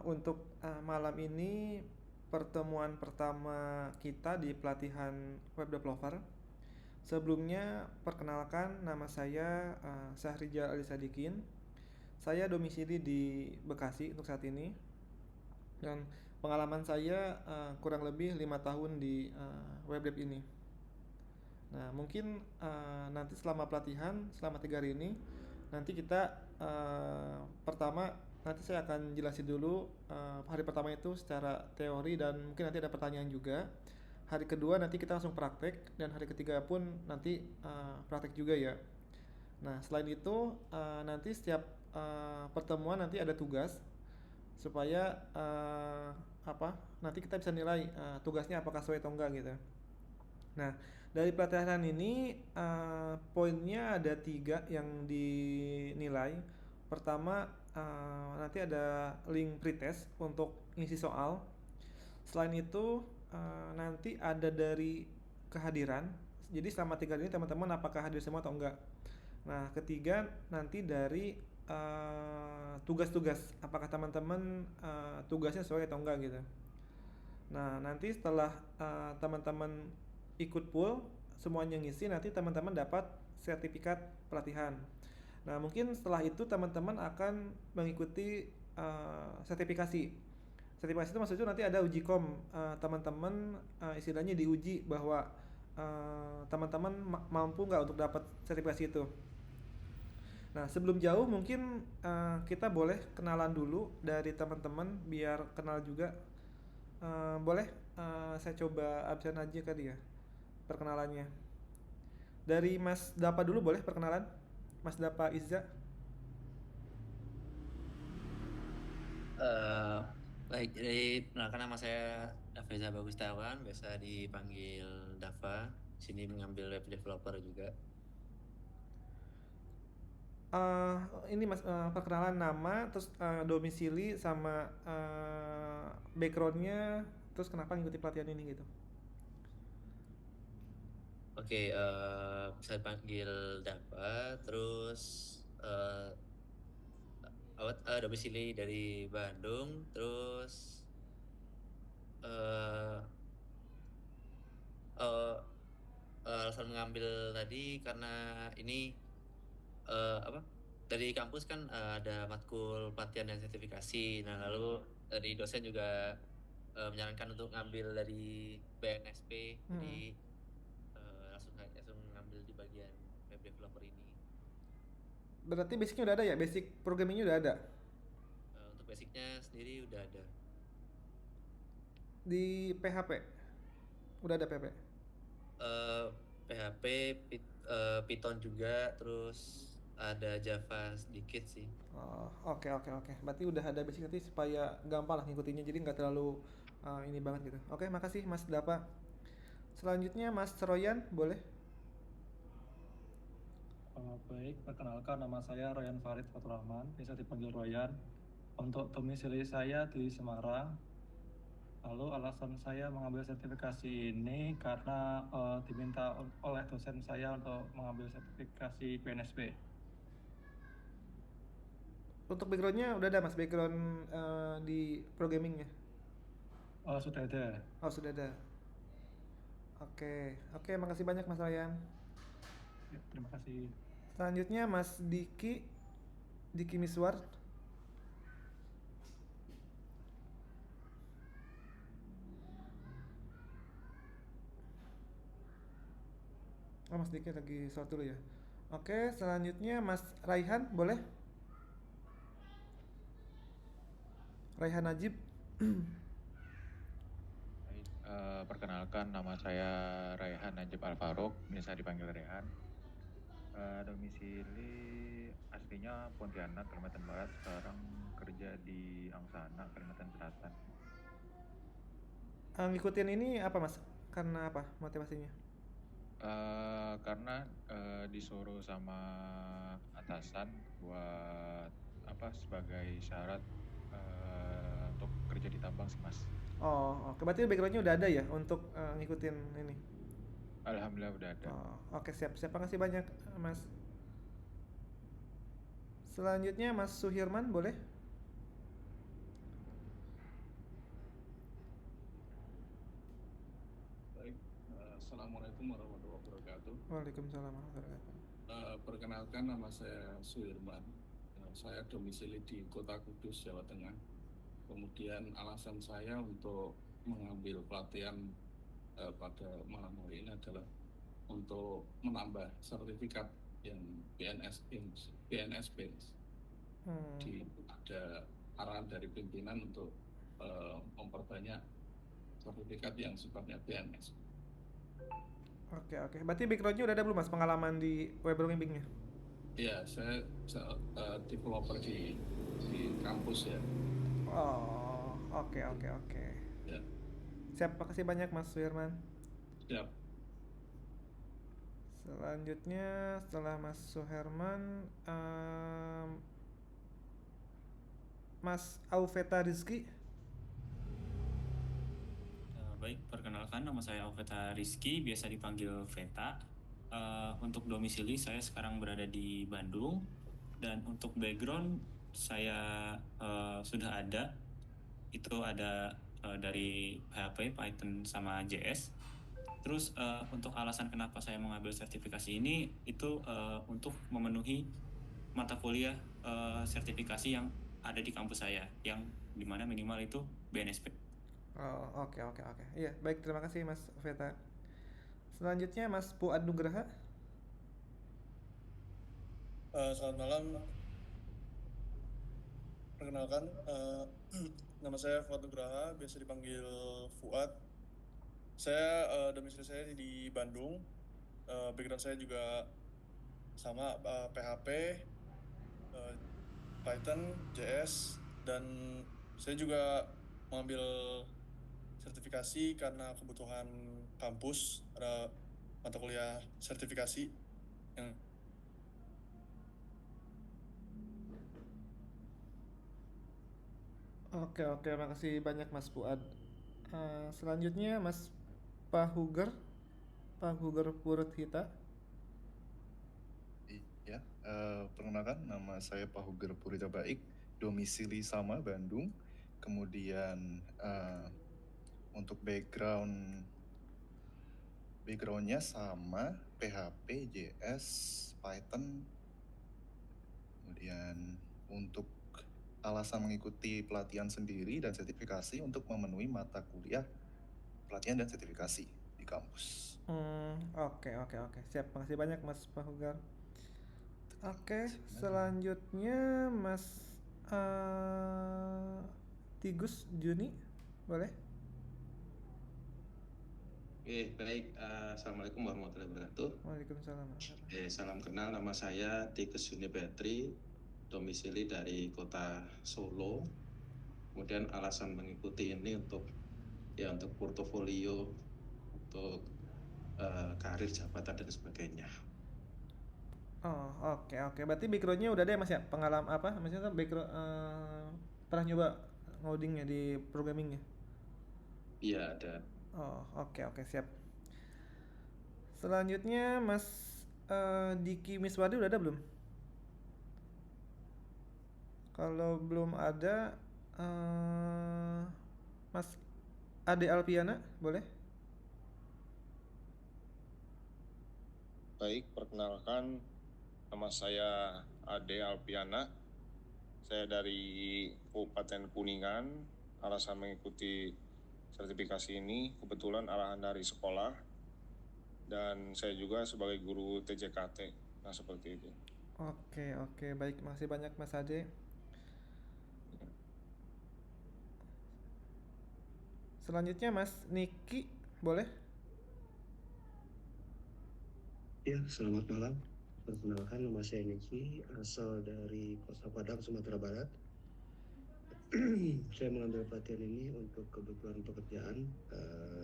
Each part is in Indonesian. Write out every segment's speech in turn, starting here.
Untuk malam ini pertemuan pertama kita di pelatihan web developer. Sebelumnya perkenalkan nama saya Syahrijal Ali Sadikin. Saya domisili di Bekasi untuk saat ini dan pengalaman saya kurang lebih 5 tahun di web dev ini. Nah, mungkin nanti selama pelatihan, selama 3 hari ini, nanti kita pertama nanti saya akan jelasin dulu hari pertama itu secara teori dan mungkin nanti ada pertanyaan juga. Hari kedua nanti kita langsung praktek dan hari ketiga pun nanti praktek juga ya. Nah, selain itu nanti setiap pertemuan nanti ada tugas supaya nanti kita bisa nilai tugasnya apakah sesuai atau enggak gitu. Nah, dari pelatihan ini poinnya ada 3 yang dinilai. Pertama, nanti ada link pretest untuk ngisi soal. Selain itu, nanti ada dari kehadiran. Jadi selama 3 hari ini teman-teman apakah hadir semua atau enggak. Nah, ketiga nanti dari tugas-tugas. Apakah teman-teman tugasnya sesuai atau enggak gitu. Nah, nanti setelah teman-teman ikut pool, semuanya ngisi, nanti teman-teman dapat sertifikat pelatihan. Nah, mungkin setelah itu teman-teman akan mengikuti sertifikasi. Sertifikasi itu maksudnya nanti ada uji kom, teman-teman istilahnya diuji bahwa teman-teman mampu nggak untuk dapat sertifikasi itu. Nah, sebelum jauh mungkin kita boleh kenalan dulu dari teman-teman biar kenal juga. Boleh saya coba absen aja kali ya perkenalannya. Dari Mas Dapa dulu boleh perkenalan? Mas Dapa Izza. Eh, Baik, jadi perkenalkan nama saya Dafeza Bagustawan, biasa dipanggil Dava. Di sini mengambil web developer juga. Ini Mas perkenalan nama, terus domisili sama backgroundnya, terus kenapa ngikuti pelatihan ini gitu. Oke, bisa dipanggil Dava. Terus eh domisili dari Bandung. Terus eh eh, alasan mengambil tadi karena ini apa? Dari kampus kan ada matkul pelatihan dan sertifikasi. Nah, lalu dari dosen juga menyarankan untuk ngambil dari BNSP. Jadi Hmm. langsung ngambil di bagian web developer ini. Berarti basicnya udah ada ya, basic programmingnya udah ada Untuk basicnya sendiri udah ada. di PHP. Udah ada PHP. eh PHP, Python juga, terus ada Java sedikit sih. Oh, oke oke oke. Berarti udah ada basic nanti supaya gampang lah ngikutinnya, jadi nggak terlalu ini banget gitu. Oke, makasih Mas Dapa. Selanjutnya Mas Royan, boleh? Baik, perkenalkan nama saya Royan Farid Fatur Rahman, bisa dipanggil Royan. Untuk domisili saya di Semarang, lalu alasan saya mengambil sertifikasi ini karena diminta oleh dosen saya untuk mengambil sertifikasi PNSP. Untuk backgroundnya udah ada Mas, background di programmingnya. Sudah ada. Oh, sudah ada. Oke, oke, makasih banyak Mas Royan. Ya, terima kasih. Selanjutnya Mas Diki, Diki Miswar. Oh, Mas Diki lagi sholat dulu ya. Oke, selanjutnya Mas Raihan, boleh? Raihan Najib. Baik, perkenalkan nama saya Raihan Najib Alfaruk, biasa dipanggil Rehan. Domisili aslinya Pontianak, Kalimantan Barat, sekarang kerja di Angsana, Kalimantan Selatan. Ngikutin ini apa Mas? Karena apa motivasinya? Karena disuruh sama atasan buat apa sebagai syarat untuk kerja di tambang sih Mas. Oh, oke. Berarti backgroundnya udah ada ya untuk ngikutin ini. Alhamdulillah udah ada. Oh, oke, siap. Siap. Makasih banyak, Mas. Selanjutnya Mas Suhirman, boleh? Assalamualaikum warahmatullahi wabarakatuh. Waalaikumsalam warahmatullahi wabarakatuh. Perkenalkan, nama saya Suirman. Saya domisili di Kota Kudus, Jawa Tengah. Kemudian alasan saya untuk mengambil pelatihan pada malam hari ini adalah untuk menambah sertifikat yang PNS PNS. Ada arahan dari pimpinan untuk memperbanyak sertifikat yang sifatnya PNS. Oke. Berarti backgroundnya udah ada belum mas pengalaman di web programming-nya? Ya, saya developer di kampus ya. Oh, oke. Ya, Siap, makasih banyak Mas Suirman. siap. Selanjutnya setelah Mas Suherman, Mas Aufeta Rizky. Baik, perkenalkan nama saya Aufeta Rizky, biasa dipanggil Veta. Untuk domisili saya sekarang berada di Bandung, dan untuk background saya sudah ada. Itu ada dari PHP, Python, sama JS. Terus untuk alasan kenapa saya mengambil sertifikasi ini itu untuk memenuhi mata kuliah sertifikasi yang ada di kampus saya, yang dimana minimal itu BNSP. Oh, oke. Iya, baik, terima kasih Mas Veta. Selanjutnya Mas Puad Nugraha. Selamat malam. Perkenalkan, nama saya Fuad Nugraha, biasa dipanggil Fuad. Saya domisili saya di Bandung. Background saya juga sama, PHP, Python, JS, dan saya juga mengambil sertifikasi karena kebutuhan kampus, ada mata kuliah sertifikasi yang Oke, makasih banyak Mas Fuad. Selanjutnya Mas Pahuger Purut-Hita. Iya, perkenalkan nama saya Pahuger Purita Baik, domisili sama Bandung. Kemudian untuk backgroundnya sama PHP, JS, Python. Kemudian untuk alasan mengikuti pelatihan sendiri dan sertifikasi untuk memenuhi mata kuliah pelatihan dan sertifikasi di kampus. Oke. Siap, makasih banyak Mas Pahugar. Oke, selanjutnya Mas Tigus Juni, boleh? Oke, baik. Assalamualaikum warahmatullahi wabarakatuh. Waalaikumsalam. Salam kenal, nama saya Tikus Juni Petri, domisili dari kota Solo. Kemudian alasan mengikuti ini untuk portofolio, untuk karir, jabatan, dan sebagainya. Oh, oke. Berarti backgroundnya udah ada ya Mas ya? Pengalaman apa? Maksudnya background pernah nyoba ngodingnya di programmingnya? Iya, ada. Oh, oke, siap. Selanjutnya Mas Diki Miswadi udah ada belum? Kalau belum ada, Mas Ade Alpiana, boleh? Baik, perkenalkan, nama saya Ade Alpiana. Saya dari Kabupaten Kuningan. Alasan mengikuti sertifikasi ini kebetulan arahan dari sekolah, dan saya juga sebagai guru TJKT. Nah, seperti itu. Oke, baik, makasih banyak Mas Ade. Selanjutnya Mas Niki, boleh? Ya, selamat malam. Perkenalkan, nama saya Niki, asal dari Kota Padang, Sumatera Barat. Saya mengambil pelatihan ini untuk kebutuhan pekerjaan,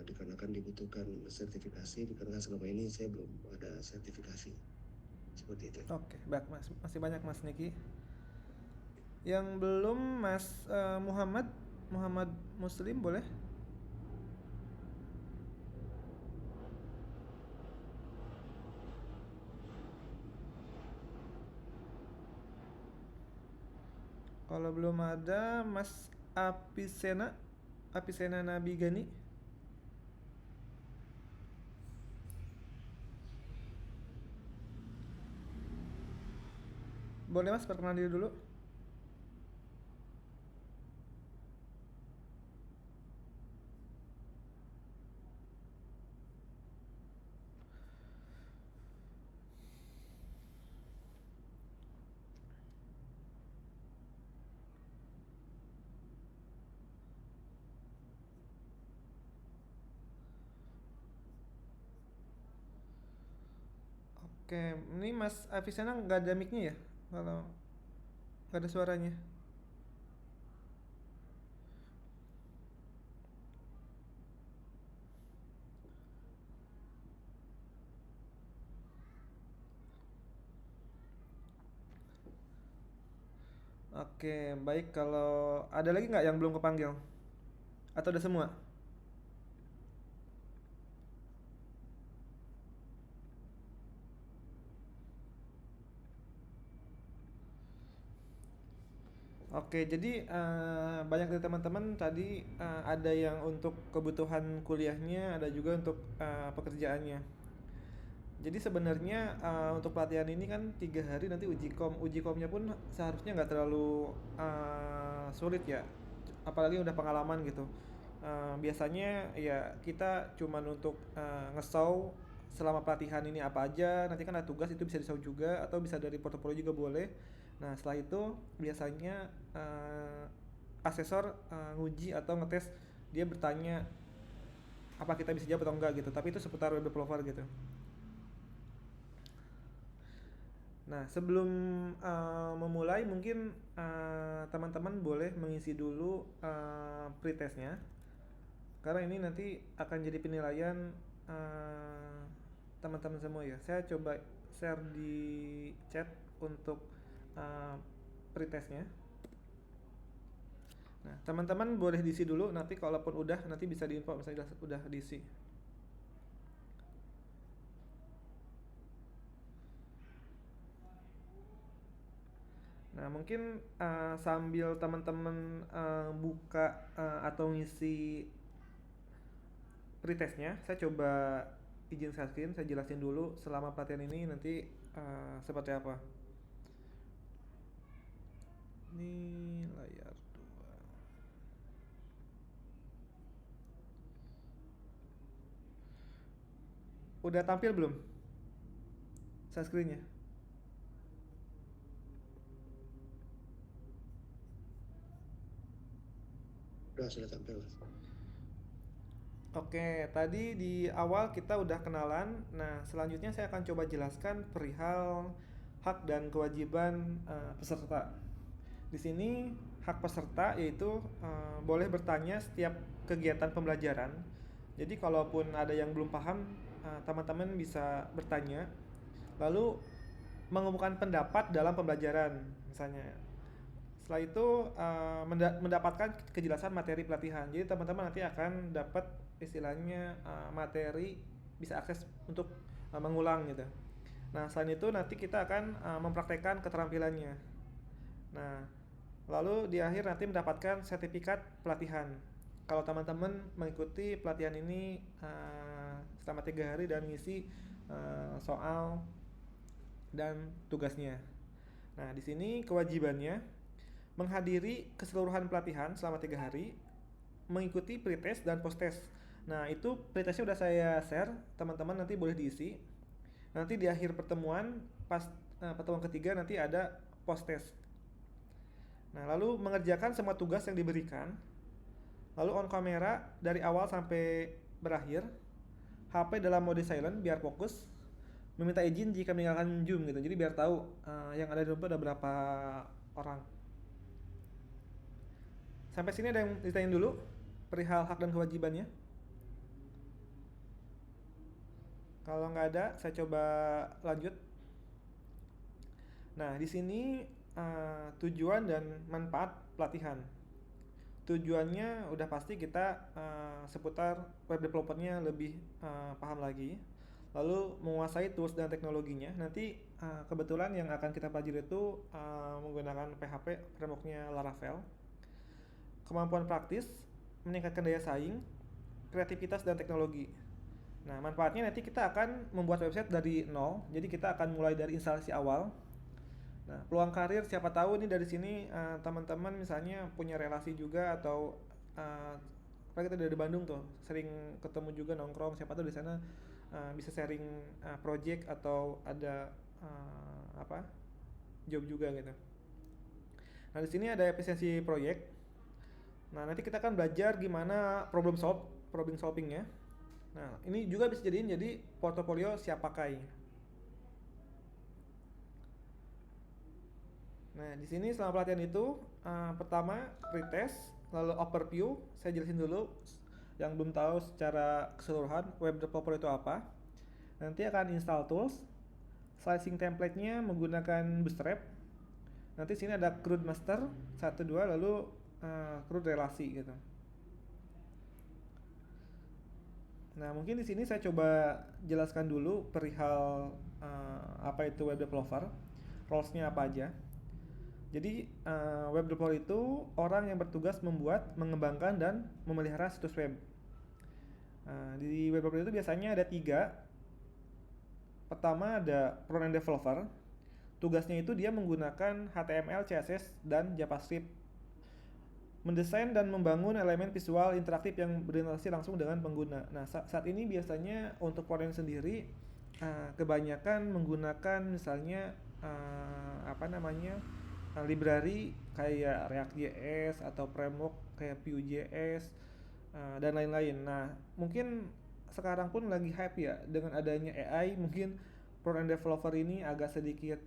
dikarenakan dibutuhkan sertifikasi, dikarenakan selama ini saya belum ada sertifikasi. Seperti itu. Oke, baik Mas. Masih banyak Mas Niki. Yang belum Mas Muhammad Muslim, boleh? Kalau belum ada Mas Apisena Nabi Gani. boleh Mas perkenalan diri dulu? Oke, ini Mas Avicenna nggak ada mic-nya ya? Kalau nggak ada suaranya. Oke, baik. Kalau ada lagi nggak yang belum kepanggil? Atau udah semua? Oke, jadi banyak dari teman-teman tadi ada yang untuk kebutuhan kuliahnya, ada juga untuk pekerjaannya. Jadi sebenarnya untuk pelatihan ini kan 3 hari nanti uji kom. Uji komnya pun seharusnya nggak terlalu sulit ya, apalagi udah pengalaman gitu. Biasanya ya kita cuman untuk ngesau selama pelatihan ini apa aja. Nanti kan ada tugas itu bisa disau juga atau bisa dari portofolio juga boleh. Nah setelah itu biasanya asesor nguji atau ngetes, dia bertanya apa kita bisa jawab atau enggak gitu. Tapi itu seputar web developer gitu. Nah, sebelum memulai mungkin teman-teman boleh mengisi dulu pretestnya, karena ini nanti akan jadi penilaian teman-teman semua ya. Saya coba share di chat untuk pretestnya. Nah, teman-teman boleh diisi dulu, nanti kalaupun udah nanti bisa diinfo misalnya udah diisi. Nah, mungkin sambil teman-teman buka atau ngisi pretestnya, saya coba izin share screen, saya jelasin dulu selama pelatihan ini nanti seperti apa. Ini layar 2. Udah tampil belum share screen-nya? Sudah tampil. Oke, tadi di awal kita udah kenalan. Nah, selanjutnya saya akan coba jelaskan perihal hak dan kewajiban peserta. Di sini hak peserta yaitu boleh bertanya setiap kegiatan pembelajaran. Jadi kalaupun ada yang belum paham, teman-teman bisa bertanya. Lalu mengemukakan pendapat dalam pembelajaran, misalnya. Setelah itu mendapatkan kejelasan materi pelatihan. Jadi teman-teman nanti akan dapat istilahnya materi, bisa akses untuk mengulang gitu. Nah, selain itu nanti kita akan mempraktekkan keterampilannya. Nah, lalu di akhir nanti mendapatkan sertifikat pelatihan. Kalau teman-teman mengikuti pelatihan ini selama 3 hari dan ngisi soal dan tugasnya. Nah, di sini kewajibannya menghadiri keseluruhan pelatihan selama 3 hari, mengikuti pretest dan posttest. Nah, itu pretestnya udah saya share, teman-teman nanti boleh diisi. Nanti di akhir pertemuan, pas pertemuan ketiga nanti ada posttest. Nah, lalu mengerjakan semua tugas yang diberikan, lalu on kamera dari awal sampai berakhir, HP dalam mode silent biar fokus, meminta izin jika meninggalkan Zoom gitu, jadi biar tahu yang ada di room itu ada berapa orang. Sampai sini ada yang ditanyain dulu perihal hak dan kewajibannya? Kalau nggak ada, saya coba lanjut. Nah, di sini tujuan dan manfaat pelatihan. Tujuannya udah pasti kita seputar web developernya lebih paham lagi. Lalu menguasai tools dan teknologinya. Nanti kebetulan yang akan kita pelajari itu menggunakan PHP, frameworknya Laravel. Kemampuan praktis, meningkatkan daya saing, kreativitas dan teknologi. Nah, manfaatnya nanti kita akan membuat website dari nol. Jadi kita akan mulai dari instalasi awal. Nah, peluang karir siapa tahu nih dari sini teman-teman misalnya punya relasi juga atau apa kita dari Bandung tuh sering ketemu juga nongkrong, siapa tahu di sana bisa sharing project atau ada apa job juga gitu. Nah, di sini ada efisiensi proyek. Nah, nanti kita akan belajar gimana problem solvingnya. Nah, ini juga bisa jadi portofolio siap pakai. Nah, di sini selama pelatihan itu pertama retest, lalu overview. Saya jelasin dulu yang belum tahu secara keseluruhan web developer itu apa. Nanti akan install tools, slicing template-nya menggunakan Bootstrap. Nanti sini ada CRUD master 1 2 lalu CRUD relasi gitu. Nah, mungkin di sini saya coba jelaskan dulu perihal apa itu web developer, roles-nya apa aja. Jadi web developer itu orang yang bertugas membuat, mengembangkan, dan memelihara situs web. Di web developer itu biasanya ada 3. Pertama ada front-end developer. Tugasnya itu dia menggunakan HTML, CSS, dan JavaScript. Mendesain dan membangun elemen visual interaktif yang berinteraksi langsung dengan pengguna. Nah, saat ini biasanya untuk front-end sendiri kebanyakan menggunakan misalnya library kayak React.js atau framework kayak Vue.js dan lain-lain. Nah, mungkin sekarang pun lagi hype ya dengan adanya AI, mungkin front-end developer ini agak sedikit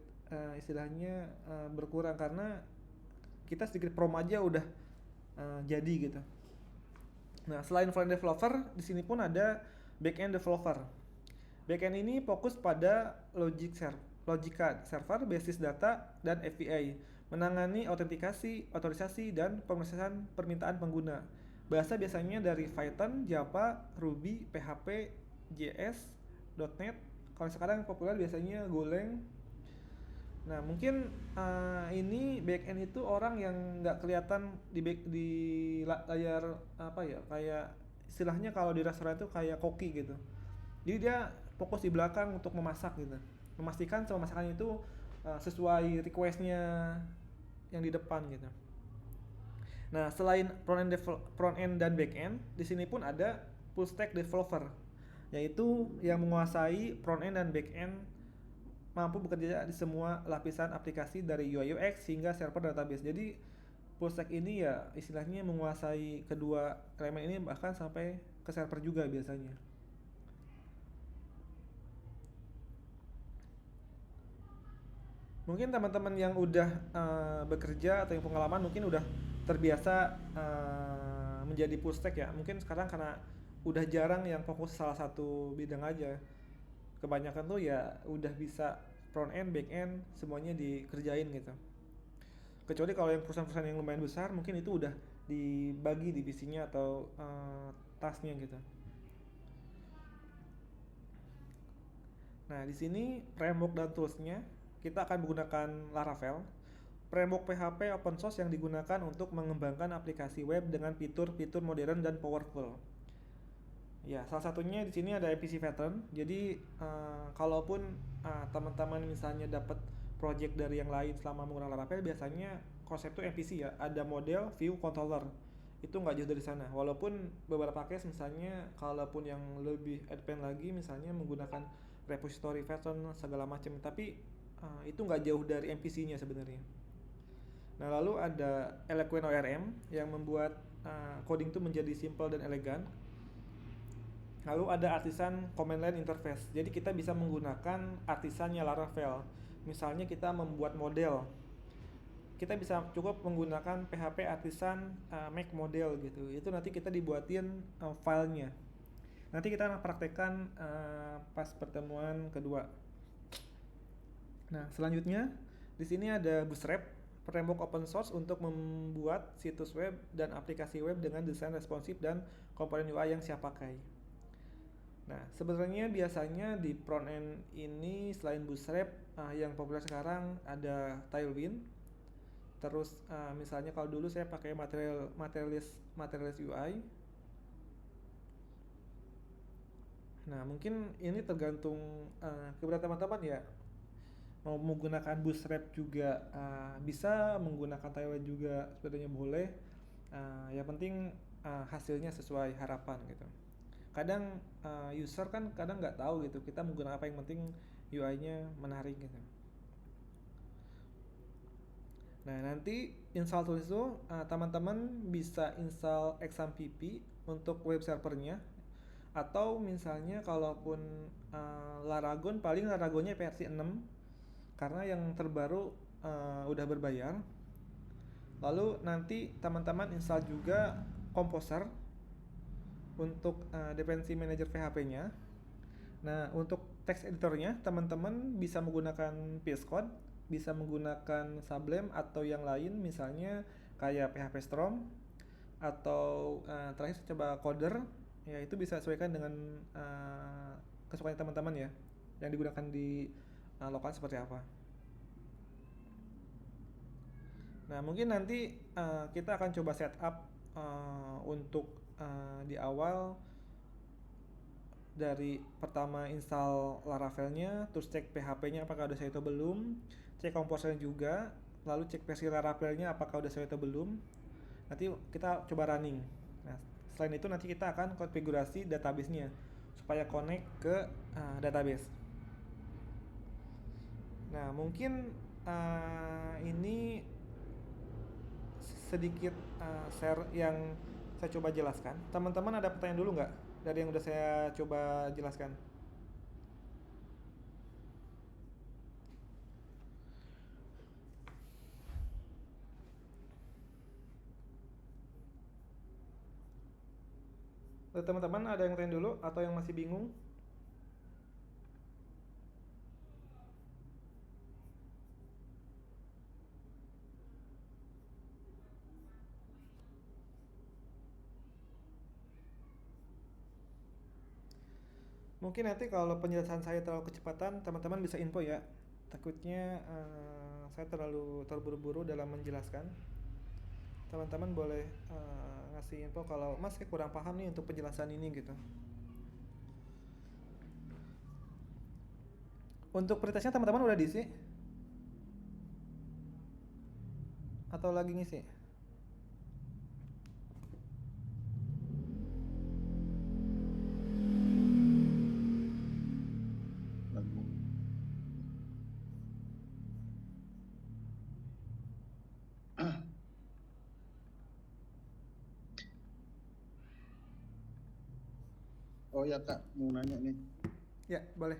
istilahnya berkurang karena kita sedikit prom aja udah jadi gitu. Nah, selain front-end developer, di sini pun ada back-end developer. Back-end ini fokus pada logika server, basis data, dan API, menangani autentikasi, otorisasi, dan pemrosesan permintaan pengguna. Bahasa biasanya dari Python, Java, Ruby, PHP, JS, .NET. Kalau sekarang populer biasanya Golang. Nah, mungkin ini backend itu orang yang nggak kelihatan di layar apa ya, kayak istilahnya kalau di restoran itu kayak koki gitu. Jadi dia fokus di belakang untuk memasak gitu, memastikan semua masakan itu sesuai requestnya yang di depan gitu. Nah, selain front-end dan back-end, di sini pun ada full stack developer, yaitu yang menguasai front-end dan back-end, mampu bekerja di semua lapisan aplikasi dari UI UX hingga server database. Jadi full stack ini ya istilahnya menguasai kedua elemen ini bahkan sampai ke server juga biasanya. Mungkin teman-teman yang udah bekerja atau yang pengalaman mungkin udah terbiasa menjadi full stack ya. Mungkin sekarang karena udah jarang yang fokus salah satu bidang aja. Kebanyakan tuh ya udah bisa front end, back end semuanya dikerjain gitu. Kecuali kalau yang perusahaan-perusahaan yang lumayan besar mungkin itu udah dibagi divisinya atau tasknya gitu. Nah, di sini framework dan toolsnya kita akan menggunakan Laravel, framework PHP open source yang digunakan untuk mengembangkan aplikasi web dengan fitur-fitur modern dan powerful. Ya, salah satunya di sini ada MVC Veteran. Jadi kalaupun teman-teman misalnya dapat project dari yang lain selama menggunakan Laravel, biasanya konsep itu MVC ya, ada model, view, controller. Itu nggak jauh dari sana. Walaupun beberapa case misalnya kalaupun yang lebih advance lagi misalnya menggunakan repository Veteran segala macam, tapi itu nggak jauh dari MVC-nya sebenarnya. Nah, lalu ada Eloquent ORM yang membuat coding itu menjadi simple dan elegan. Lalu ada Artisan Command Line Interface. Jadi kita bisa menggunakan artisannya Laravel. Misalnya kita membuat model, kita bisa cukup menggunakan PHP Artisan make model gitu. Itu nanti kita dibuatin filenya. Nanti kita akan praktekkan pas pertemuan kedua. Nah, selanjutnya di sini ada Bootstrap, framework open source untuk membuat situs web dan aplikasi web dengan desain responsif dan komponen UI yang siap pakai. Nah, sebenarnya biasanya di front end ini selain Bootstrap yang populer sekarang ada Tailwind. Terus misalnya kalau dulu saya pakai Materialist UI. Nah, mungkin ini tergantung keberatan teman-teman ya. mau menggunakan Bootstrap juga bisa, menggunakan Tailwind juga sebenarnya boleh. Yang penting hasilnya sesuai harapan gitu. Kadang user kan kadang nggak tahu gitu kita menggunakan apa, yang penting UI-nya menarik gitu. Nah, nanti install tools itu teman-teman bisa install XAMPP untuk web servernya, atau misalnya kalaupun Laragon, paling Laragonnya versi 6 karena yang terbaru udah berbayar. Lalu nanti teman-teman install juga Composer untuk dependency manager PHP-nya. Nah, untuk text editornya teman-teman bisa menggunakan VS Code, bisa menggunakan Sublime atau yang lain, misalnya kayak PHP Storm, atau terakhir saya coba Coder, ya itu bisa sesuaikan dengan kesukaan teman-teman ya, yang digunakan di lokal seperti apa. Nah, mungkin nanti kita akan coba setup untuk di awal, dari pertama install Laravel-nya, terus cek PHP-nya apakah udah sesuai atau belum, cek Composer juga, lalu cek versi Laravel-nya apakah udah sesuai atau belum. Nanti kita coba running. Nah, selain itu nanti kita akan konfigurasi database-nya supaya connect ke database. Nah, mungkin ini sedikit share yang saya coba jelaskan. Teman-teman ada pertanyaan dulu nggak dari yang udah saya coba jelaskan? Teman-teman ada yang tanya dulu atau yang masih bingung? Mungkin nanti kalau penjelasan saya terlalu kecepatan, teman-teman bisa info ya. Takutnya saya terlalu terburu-buru dalam menjelaskan. Teman-teman boleh ngasih info kalau Mas kayak kurang paham nih untuk penjelasan ini gitu. Untuk pretestnya teman-teman udah diisi? Atau lagi ngisi? Oh ya Kak, mau nanya nih. Ya, boleh.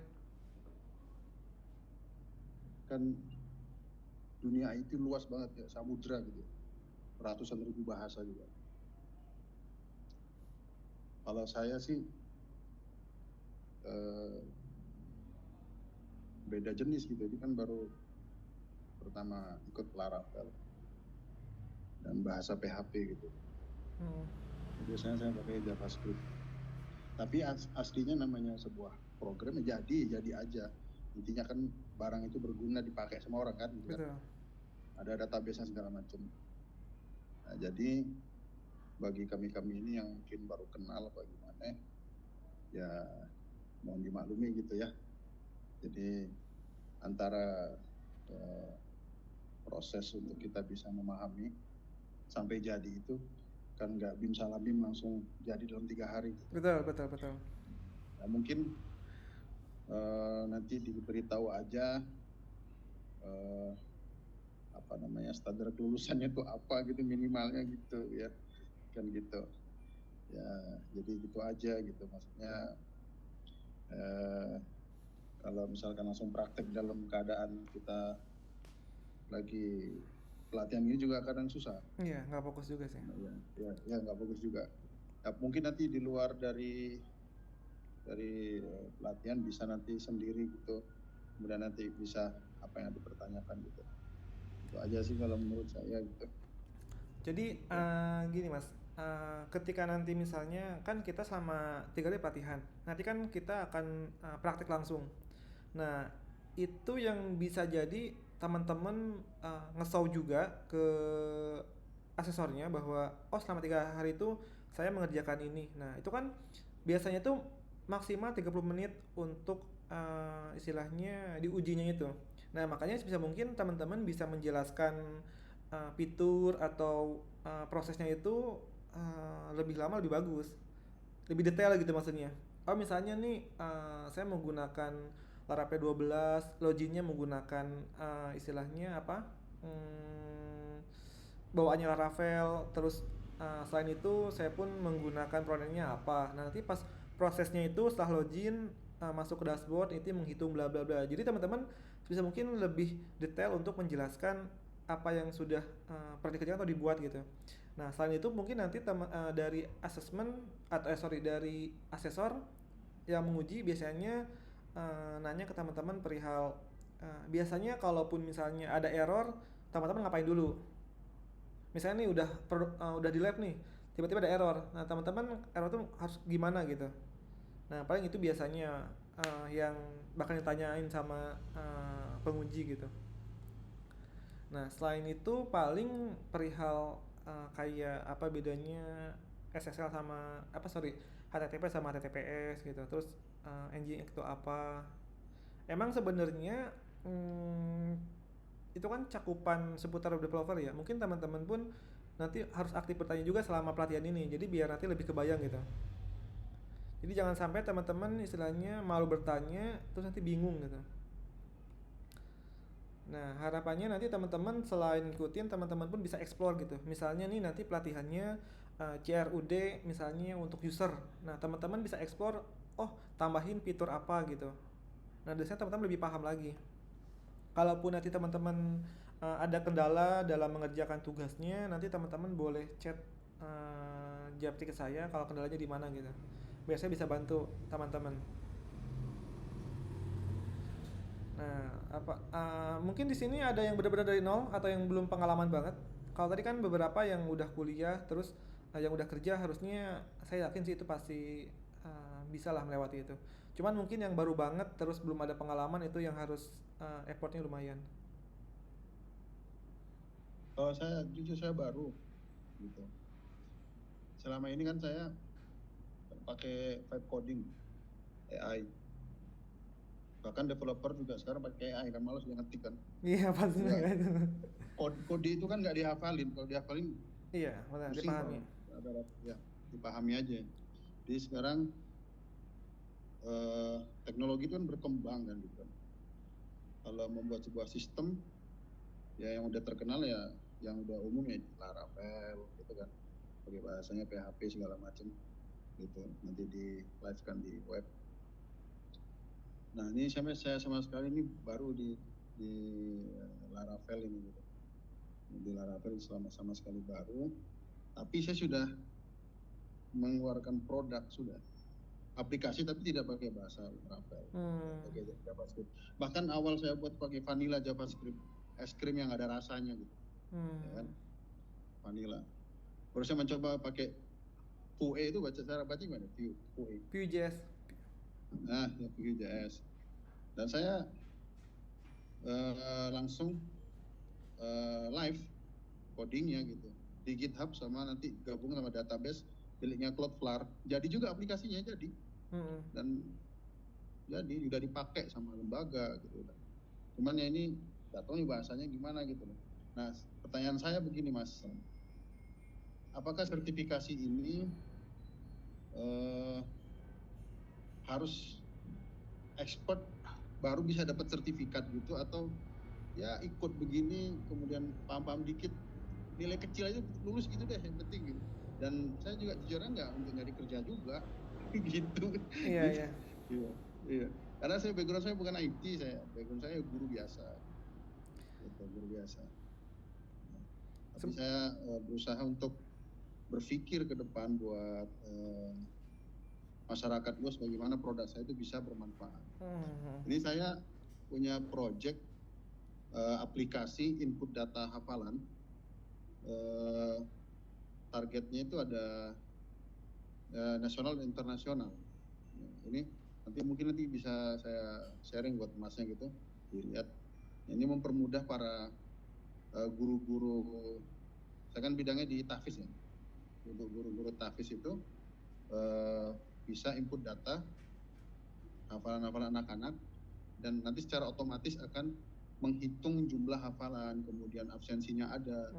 Kan dunia IT luas banget ya, samudra gitu. Ratusan ribu bahasa juga. Kalau saya sih beda jenis gitu. Ini kan baru pertama ikut Laravel dan bahasa PHP gitu. Biasanya saya pakai JavaScript. Tapi aslinya namanya sebuah program jadi aja. Intinya kan barang itu berguna dipakai sama orang kan. Gitu. Betul. Ada database-nya segala macam. Nah, jadi bagi kami ini yang mungkin baru kenal apa gimana, ya mohon dimaklumi gitu ya. Jadi antara proses untuk kita bisa memahami sampai jadi itu kan nggak bim salah bim langsung jadi dalam 3 hari. Betul. Nah, mungkin nanti diberitahu aja standar kelulusannya itu apa gitu, minimalnya gitu ya, kan gitu ya. Jadi gitu aja gitu, maksudnya kalau misalkan langsung praktek dalam keadaan kita lagi pelatihan ini juga kadang susah. Iya, nggak fokus juga sih. Ya nggak fokus juga. Ya, mungkin nanti di luar dari pelatihan bisa nanti sendiri gitu. Kemudian nanti bisa apa yang dipertanyakan gitu. Itu aja sih kalau menurut saya gitu. Jadi gini Mas, ketika nanti misalnya kan kita selama 3 hari pelatihan, nanti kan kita akan praktek langsung. Nah, itu yang bisa jadi teman-teman nge-show juga ke asesornya bahwa selama 3 hari itu saya mengerjakan ini. Nah, itu kan biasanya tuh maksimal 30 menit untuk istilahnya diujinya itu. Nah, makanya sebisa mungkin teman-teman bisa menjelaskan fitur atau prosesnya itu lebih lama lebih bagus, lebih detail gitu maksudnya. Oh misalnya nih saya menggunakan Laravel 12, loginnya menggunakan istilahnya apa? Bawaannya Laravel, terus selain itu saya pun menggunakan frontendnya apa. Nah, nanti pas prosesnya itu setelah login masuk ke dashboard itu menghitung bla bla bla. Jadi teman-teman bisa mungkin lebih detail untuk menjelaskan apa yang sudah pernah dikerjakan atau dibuat gitu. Nah, selain itu mungkin nanti dari assessment atau dari asesor yang menguji biasanya nanya ke teman-teman perihal biasanya kalaupun misalnya ada error, teman-teman ngapain dulu? Misalnya nih udah di lab nih, tiba-tiba ada error. Nah, teman-teman error itu harus gimana gitu. Nah, paling itu biasanya yang bakal ditanyain sama penguji gitu. Nah, selain itu paling perihal kayak apa bedanya SSL sama HTTP sama HTTPS gitu. Terus Nginx itu apa? Emang sebenarnya itu kan cakupan seputar web developer ya. Mungkin teman-teman pun nanti harus aktif bertanya juga selama pelatihan ini. Jadi biar nanti lebih kebayang gitu. Jadi jangan sampai teman-teman istilahnya malu bertanya terus nanti bingung gitu. Nah, harapannya nanti teman-teman selain ngikutin, teman-teman pun bisa explore gitu. Misalnya nih nanti pelatihannya CRUD misalnya untuk user. Nah, teman-teman bisa explore, oh tambahin fitur apa gitu. Nah, dari sana teman-teman lebih paham lagi. Kalaupun nanti teman-teman ada kendala dalam mengerjakan tugasnya, nanti teman-teman boleh chat Japri ke saya kalau kendalanya di mana gitu. Biasanya bisa bantu teman-teman. Nah, mungkin di sini ada yang benar-benar dari nol atau yang belum pengalaman banget. Kalau tadi kan beberapa yang udah kuliah, terus yang udah kerja harusnya saya yakin sih itu pasti bisa lah melewati itu. Cuman mungkin yang baru banget terus belum ada pengalaman itu yang harus effortnya lumayan. Kalau saya jujur saya baru gitu. Selama ini kan saya pakai vibe coding AI. Bahkan developer juga sekarang pakai AI kan, malas dia ngetik kan. Iya pasti ya. itu. Kode itu kan nggak dihafalin, kalau dihafalin iya benar dipahami. Ya, dipahami aja. Jadi sekarang teknologi itu kan berkembang kan gitu. Kalau membuat sebuah sistem ya yang udah terkenal ya yang udah umum ya Laravel gitu kan, pakai bahasanya PHP segala macam gitu, nanti di live kan di web. Nah ini saya sama sekali ini baru di Laravel ini gitu. Di Laravel sama sekali baru, tapi saya sudah mengeluarkan produk, sudah aplikasi tapi tidak pakai bahasa Laravel, pakai JavaScript. Bahkan awal saya buat pakai vanilla JavaScript, es krim yang ada rasanya gitu, ya kan? Vanilla. Baru saya mencoba pakai Vue itu cara baca gimana? Vue.js. Nah, ya Vue.js. Dan saya langsung live codingnya gitu di GitHub, sama nanti gabung sama database miliknya Cloudflare. Jadi juga aplikasinya jadi. Dan jadi udah dipakai sama lembaga gitu. Cuman ya ini nggak tahu nih bahasanya gimana gitu loh. Nah, pertanyaan saya begini Mas, apakah sertifikasi ini harus expert baru bisa dapat sertifikat gitu, atau ya ikut begini kemudian paham-paham dikit, nilai kecil aja lulus gitu deh yang penting gitu. Dan saya juga jujurnya nggak untuk nyari kerja juga gitu. Iya. Karena background saya bukan IT, background saya guru biasa gitu, guru biasa. Tapi saya berusaha untuk berpikir ke depan buat masyarakat luas bagaimana produk saya itu bisa bermanfaat. Ini saya punya project aplikasi input data hafalan. Targetnya itu ada nasional dan internasional. Ini mungkin nanti bisa saya sharing buat masnya gitu, dilihat. Ini mempermudah para guru-guru. Saya kan bidangnya di tahfiz ya. Untuk guru-guru tahfiz itu bisa input data hafalan-hafalan anak-anak, dan nanti secara otomatis akan menghitung jumlah hafalan, kemudian absensinya ada,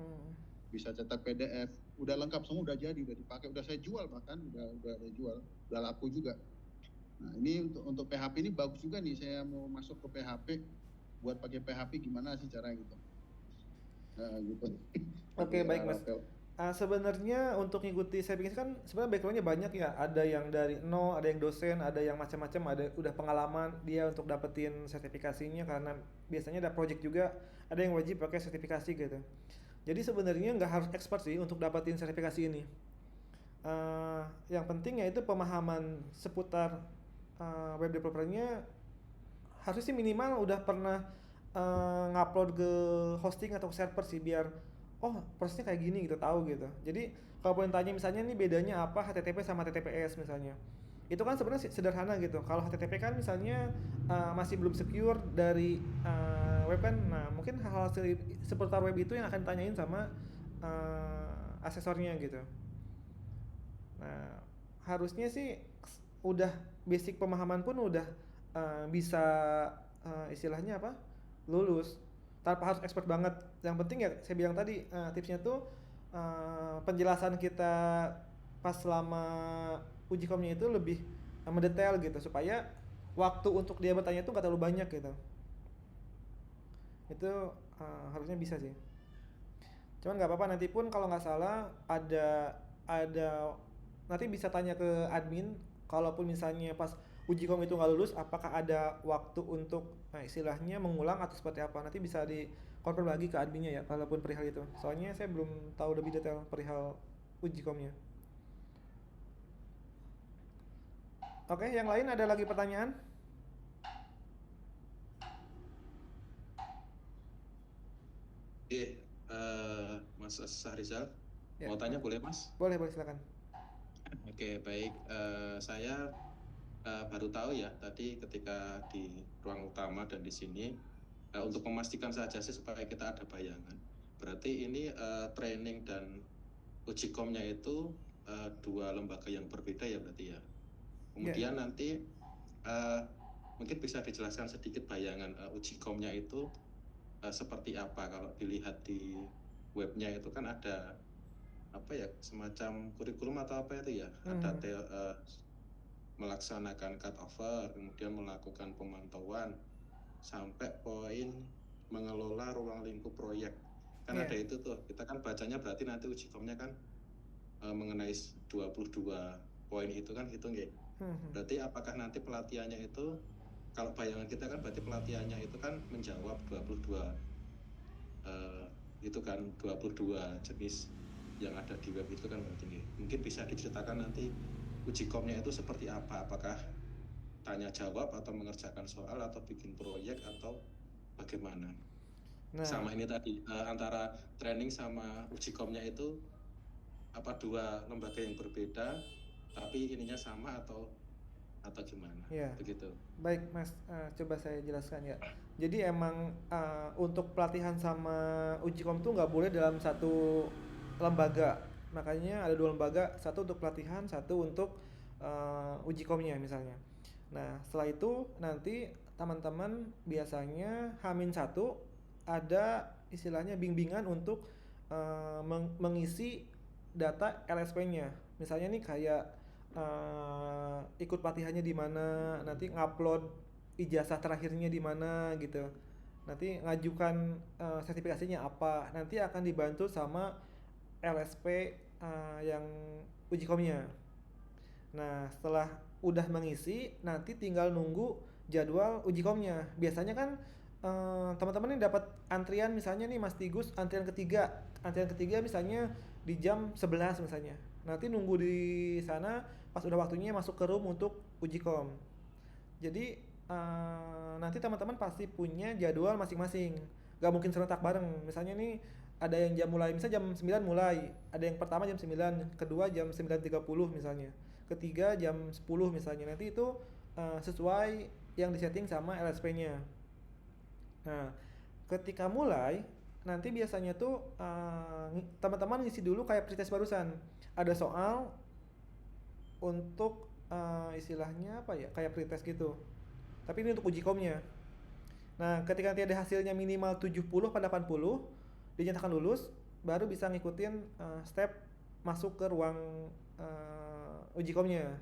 bisa cetak PDF, udah lengkap semua, udah jadi, udah dipakai, udah saya jual bahkan, udah ada jual, udah laku juga. Nah ini untuk PHP ini bagus juga nih, saya mau masuk ke PHP, buat pakai PHP gimana sih cara gitu. Nah gitu. Oke, baik Mas. Sebenarnya untuk ngikuti sertifikasi kan sebenarnya backgroundnya banyak ya. Ada yang dari nol, ada yang dosen, ada yang macam-macam, ada udah pengalaman dia untuk dapetin sertifikasinya karena biasanya ada project juga, ada yang wajib pakai sertifikasi gitu. Jadi sebenarnya nggak harus expert sih untuk dapetin sertifikasi ini. Yang penting yaitu pemahaman seputar web developer-nya harus sih minimal udah pernah ngupload ke hosting atau server sih, biar prosesnya kayak gini gitu, tahu gitu. Jadi kalau boleh tanya misalnya nih bedanya apa HTTP sama HTTPS misalnya, itu kan sebenarnya sederhana gitu. Kalau HTTP kan misalnya masih belum secure dari web kan, nah mungkin hal-hal seputar web itu yang akan ditanyain sama asesornya gitu. Nah harusnya sih udah basic pemahaman pun udah bisa istilahnya apa, lulus tanpa harus expert banget. Yang penting ya saya bilang tadi, tipsnya tuh penjelasan kita pas selama uji komnya itu lebih mendetail gitu, supaya waktu untuk dia bertanya tuh gak terlalu banyak gitu. Itu harusnya bisa sih. Cuman nggak apa-apa, nanti pun kalau nggak salah ada nanti bisa tanya ke admin. Kalaupun misalnya pas uji kom itu nggak lulus, apakah ada waktu untuk istilahnya mengulang atau seperti apa, nanti bisa dikonfirm lagi ke adminnya ya kalaupun perihal itu. Soalnya saya belum tahu lebih detail perihal uji komnya. Oke, yang lain ada lagi pertanyaan? Oke, Mas Sahrizal, mau tanya boleh Mas? Boleh silakan. Oke, baik. Saya baru tahu ya tadi ketika di ruang utama dan di sini, untuk memastikan saja sih supaya kita ada bayangan. Berarti ini training dan uji komnya itu dua lembaga yang berbeda ya berarti ya. Kemudian nanti mungkin bisa dijelaskan sedikit bayangan uji komnya itu seperti apa. Kalau dilihat di webnya itu kan ada apa ya, semacam kurikulum atau apa itu ya, ada melaksanakan cut over, kemudian melakukan pemantauan sampai poin mengelola ruang lingkup proyek kan ada itu tuh. Kita kan bacanya berarti nanti uji komnya kan mengenai 22 poin itu kan hitung ya. Berarti apakah nanti pelatihannya itu, kalau bayangan kita kan berarti pelatihannya itu kan menjawab 22 itu kan 22 jenis yang ada di web itu kan berarti. Mungkin bisa diceritakan nanti uji komnya itu seperti apa, apakah tanya jawab atau mengerjakan soal atau bikin proyek atau bagaimana. Sama ini tadi antara training sama uji komnya itu apa dua lembaga yang berbeda tapi ininya sama atau gimana? Begitu. Baik Mas, coba saya jelaskan ya. Jadi emang untuk pelatihan sama uji kom tuh nggak boleh dalam satu lembaga. Makanya ada dua lembaga, satu untuk pelatihan, satu untuk uji komnya misalnya. Nah setelah itu nanti teman-teman biasanya H-1 ada istilahnya bimbingan untuk mengisi data LSP-nya. Misalnya nih kayak ikut pelatihannya di mana, nanti ngupload ijazah terakhirnya di mana gitu. Nanti ngajukan sertifikasinya apa, nanti akan dibantu sama LSP yang uji komnya. Nah setelah udah mengisi, nanti tinggal nunggu jadwal uji komnya. Biasanya kan teman-teman ini dapat antrian, misalnya nih Mas Tigus antrian ketiga misalnya di jam 11 misalnya. Nanti nunggu di sana pas udah waktunya masuk ke room untuk uji kom. Jadi nanti teman-teman pasti punya jadwal masing-masing. Gak mungkin serentak bareng. Misalnya nih ada yang jam mulai, misalnya jam 9 mulai. Ada yang pertama jam 9, kedua jam 9.30 misalnya. Ketiga jam 10 misalnya. Nanti itu sesuai yang disetting sama LSP-nya. Nah, ketika mulai nanti biasanya tuh teman-teman ngisi dulu kayak pretest barusan. Ada soal untuk istilahnya apa ya, kayak pretest gitu. Tapi ini untuk uji komnya. Nah, ketika nanti ada hasilnya minimal 70 pada 80, dinyatakan lulus, baru bisa ngikutin step masuk ke ruang uji komnya.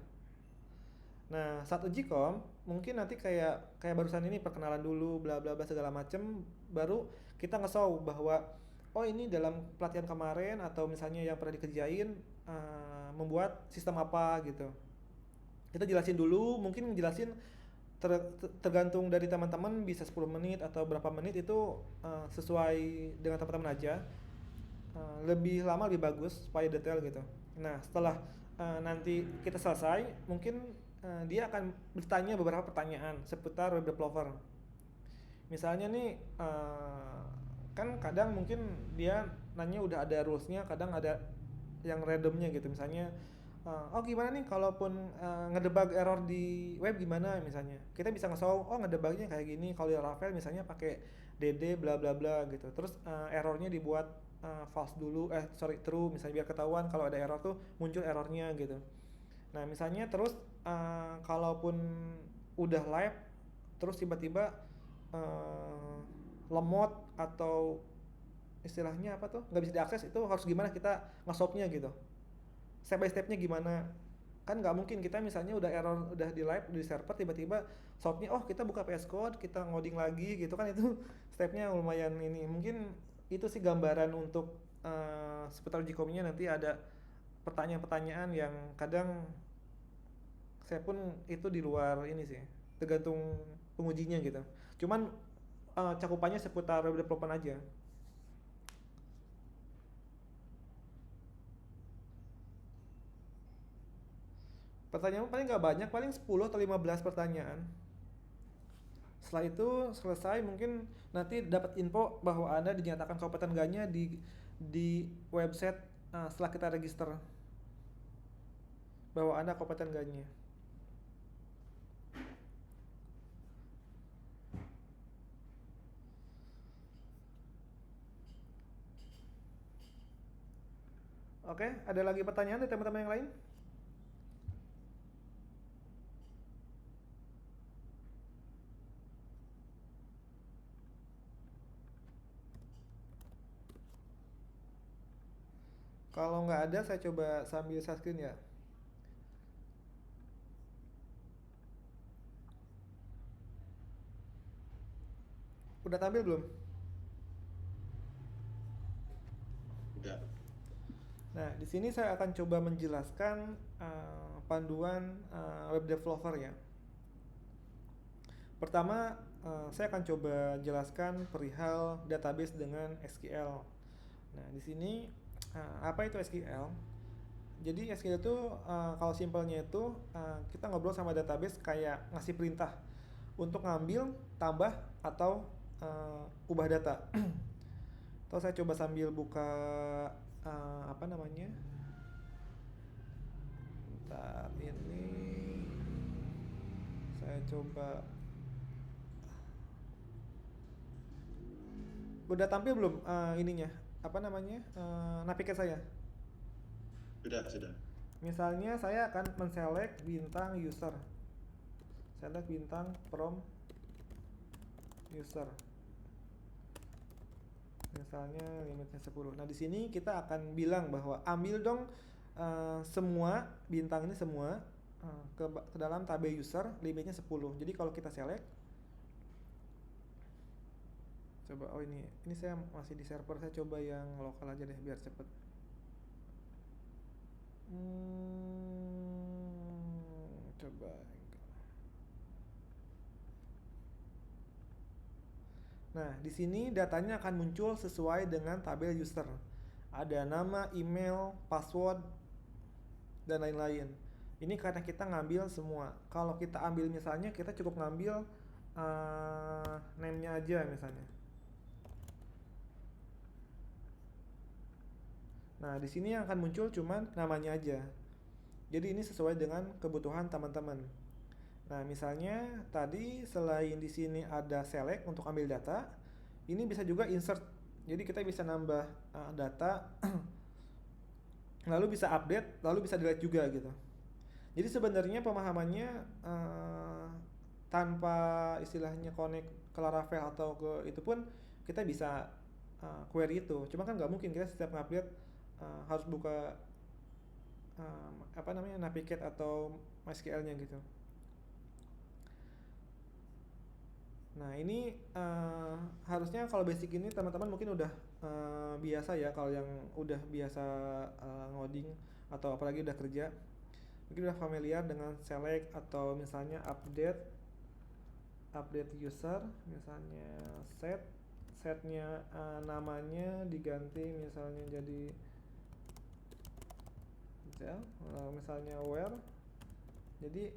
Nah, saat uji kom, mungkin nanti kayak barusan ini perkenalan dulu, bla bla bla segala macem, baru kita nge-show bahwa oh ini dalam pelatihan kemarin atau misalnya yang pernah dikerjain membuat sistem apa gitu. Kita jelasin dulu, mungkin jelasin tergantung dari teman-teman, bisa 10 menit atau berapa menit itu sesuai dengan teman-teman aja. Lebih lama lebih bagus supaya detail gitu. Nah, setelah nanti kita selesai, mungkin dia akan bertanya beberapa pertanyaan seputar web developer. Misalnya nih kan kadang mungkin dia nanya udah ada rulesnya, kadang ada yang randomnya gitu. Misalnya oh gimana nih kalaupun ngedebug error di web gimana misalnya. Kita bisa nge-show oh ngedebugnya kayak gini, kalau di Laravel misalnya pakai dd bla bla bla gitu. Terus errornya dibuat false dulu, true misalnya biar ketahuan kalau ada error tuh muncul errornya gitu. Nah misalnya terus kalaupun udah live terus tiba-tiba lemot atau istilahnya apa tuh nggak bisa diakses, itu harus gimana kita nge-solve-nya gitu, step by stepnya gimana. Kan nggak mungkin kita misalnya udah error udah di live di server tiba-tiba solve-nya oh kita buka VS Code kita ngoding lagi gitu kan, itu stepnya lumayan ini. Mungkin itu sih gambaran untuk seputar uji komnya. Nanti ada pertanyaan-pertanyaan yang kadang saya pun itu di luar ini sih, tergantung pengujinya gitu. Cuman cakupannya seputar web development aja. Pertanyaan paling nggak banyak, paling 10 atau 15 pertanyaan. Setelah itu selesai, mungkin nanti dapat info bahwa Anda dinyatakan kompeten enggaknya di website setelah kita register, bahwa Anda kompeten enggaknya. Oke, ada lagi pertanyaan dari teman-teman yang lain? Kalau nggak ada, saya coba sambil share screen ya. Udah tampil belum? Udah. Nah, di sini saya akan coba menjelaskan panduan web developer ya. Pertama, saya akan coba jelaskan perihal database dengan SQL. Nah, di sini apa itu SQL? Jadi SQL itu kalau simpelnya itu kita ngobrol sama database kayak ngasih perintah untuk ngambil, tambah atau ubah data. Atau saya coba sambil buka apa namanya? Bentar, ini saya coba. Udah tampil belum ininya? Apa namanya? Navigate saya. Sudah. Misalnya saya akan men-select bintang user. Select bintang from user. Misalnya limitnya 10. Nah, di sini kita akan bilang bahwa ambil dong semua bintang ini semua ke dalam tabel user, limitnya 10. Jadi kalau kita select, coba ini saya masih di server, saya coba yang lokal aja deh biar cepet. Coba. Nah, di sini datanya akan muncul sesuai dengan tabel user. Ada nama, email, password, dan lain-lain. Ini karena kita ngambil semua. Kalau kita ambil misalnya, kita cukup ngambil name-nya aja misalnya. Nah, di sini yang akan muncul cuman namanya aja. Jadi ini sesuai dengan kebutuhan teman-teman. Nah, misalnya tadi selain di sini ada select untuk ambil data, ini bisa juga insert. Jadi kita bisa nambah data, lalu bisa update, lalu bisa delete juga gitu. Jadi sebenarnya pemahamannya tanpa istilahnya connect ke Laravel atau ke itu pun kita bisa query itu. Cuma kan nggak mungkin kita setiap ngupdate harus buka Navigate atau MySQL-nya gitu. Nah ini harusnya kalau basic ini teman-teman mungkin udah biasa ya, kalau yang udah biasa ngoding atau apalagi udah kerja mungkin udah familiar dengan select atau misalnya update user, misalnya setnya namanya diganti misalnya jadi misalnya where. Jadi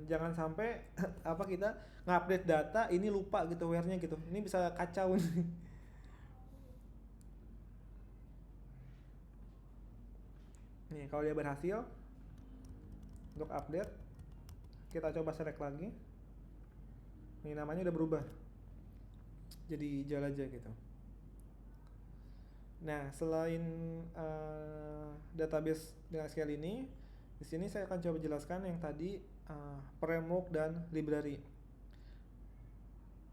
jangan sampai kita ngupdate data ini lupa gitu where-nya gitu. Ini bisa kacau nih. Nih kalau dia berhasil untuk update, kita coba select lagi. Ini namanya udah berubah jadi Jalaja gitu. Nah selain database dengan SQL ini, di sini saya akan coba jelaskan yang tadi framework dan library.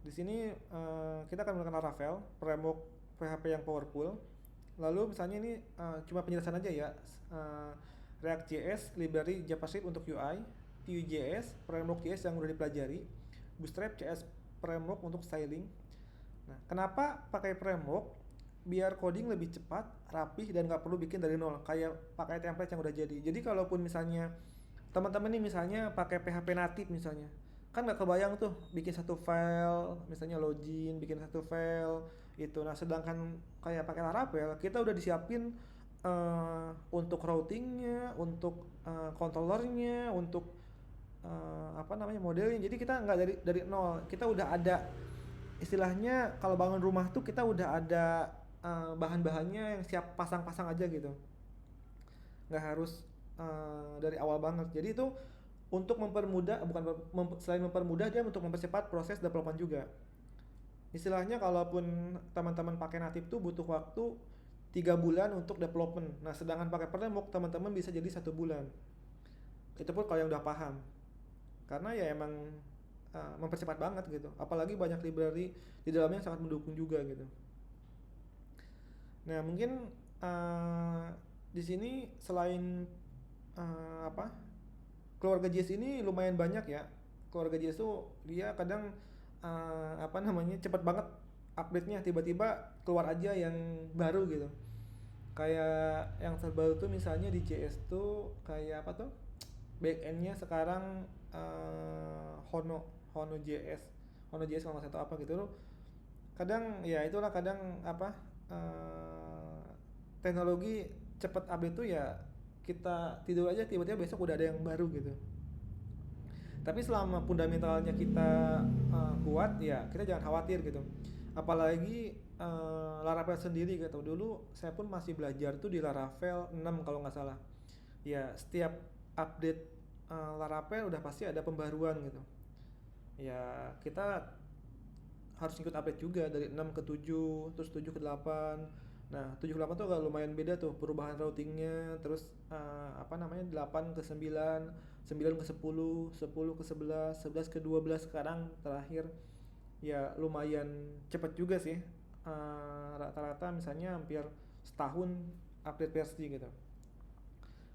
Di sini kita akan menggunakan Laravel, framework PHP yang powerful. Lalu misalnya ini cuma penjelasan aja ya. React.js, library JavaScript untuk UI, Vue.js, framework JS yang udah dipelajari, Bootstrap.js, framework untuk styling. Nah, kenapa pakai framework? Biar coding lebih cepat, rapih, dan nggak perlu bikin dari nol, kayak pakai template yang udah jadi. Jadi kalaupun misalnya teman-teman nih misalnya pakai PHP native misalnya, kan nggak kebayang tuh bikin satu file, misalnya login, bikin satu file itu. Nah, sedangkan kayak pakai Laravel, kita udah disiapin untuk routingnya, untuk controllernya, untuk modelnya. Jadi kita nggak dari nol, kita udah ada istilahnya kalau bangun rumah tuh kita udah ada bahan-bahannya yang siap pasang-pasang aja gitu, nggak harus dari awal banget. Jadi itu untuk mempermudah, selain mempermudah, dia untuk mempercepat proses development juga. Istilahnya kalaupun teman-teman pakai native tuh butuh waktu 3 bulan untuk development. Nah sedangkan pakai framework teman-teman bisa jadi 1 bulan. Itu pun kalau yang udah paham, karena ya emang mempercepat banget gitu. Apalagi banyak library di dalamnya yang sangat mendukung juga gitu. Nah mungkin di sini selain keluarga JS ini lumayan banyak ya. Keluarga JS tuh dia kadang cepet banget update-nya, tiba-tiba keluar aja yang baru gitu. Kayak yang terbaru tuh misalnya di JS tuh kayak backend-nya sekarang Hono.js kalau nggak tahu apa gitu loh. Kadang ya itulah, kadang teknologi cepet update tuh ya, kita tidur aja tiba-tiba besok udah ada yang baru gitu. Tapi selama fundamentalnya kita kuat ya kita jangan khawatir gitu. Apalagi Laravel sendiri gitu. Dulu saya pun masih belajar tuh di Laravel 6 kalau nggak salah. Ya setiap update Laravel udah pasti ada pembaruan gitu. Ya kita harus ikut update juga dari 6 ke 7, terus 7 ke 8. Nah 7 ke 8 tuh agak lumayan beda tuh perubahan routingnya. Terus 8 ke 9, 9 ke 10, 10 ke 11, 11 ke 12 sekarang terakhir. Ya lumayan cepet juga sih, rata-rata misalnya hampir setahun update versi gitu.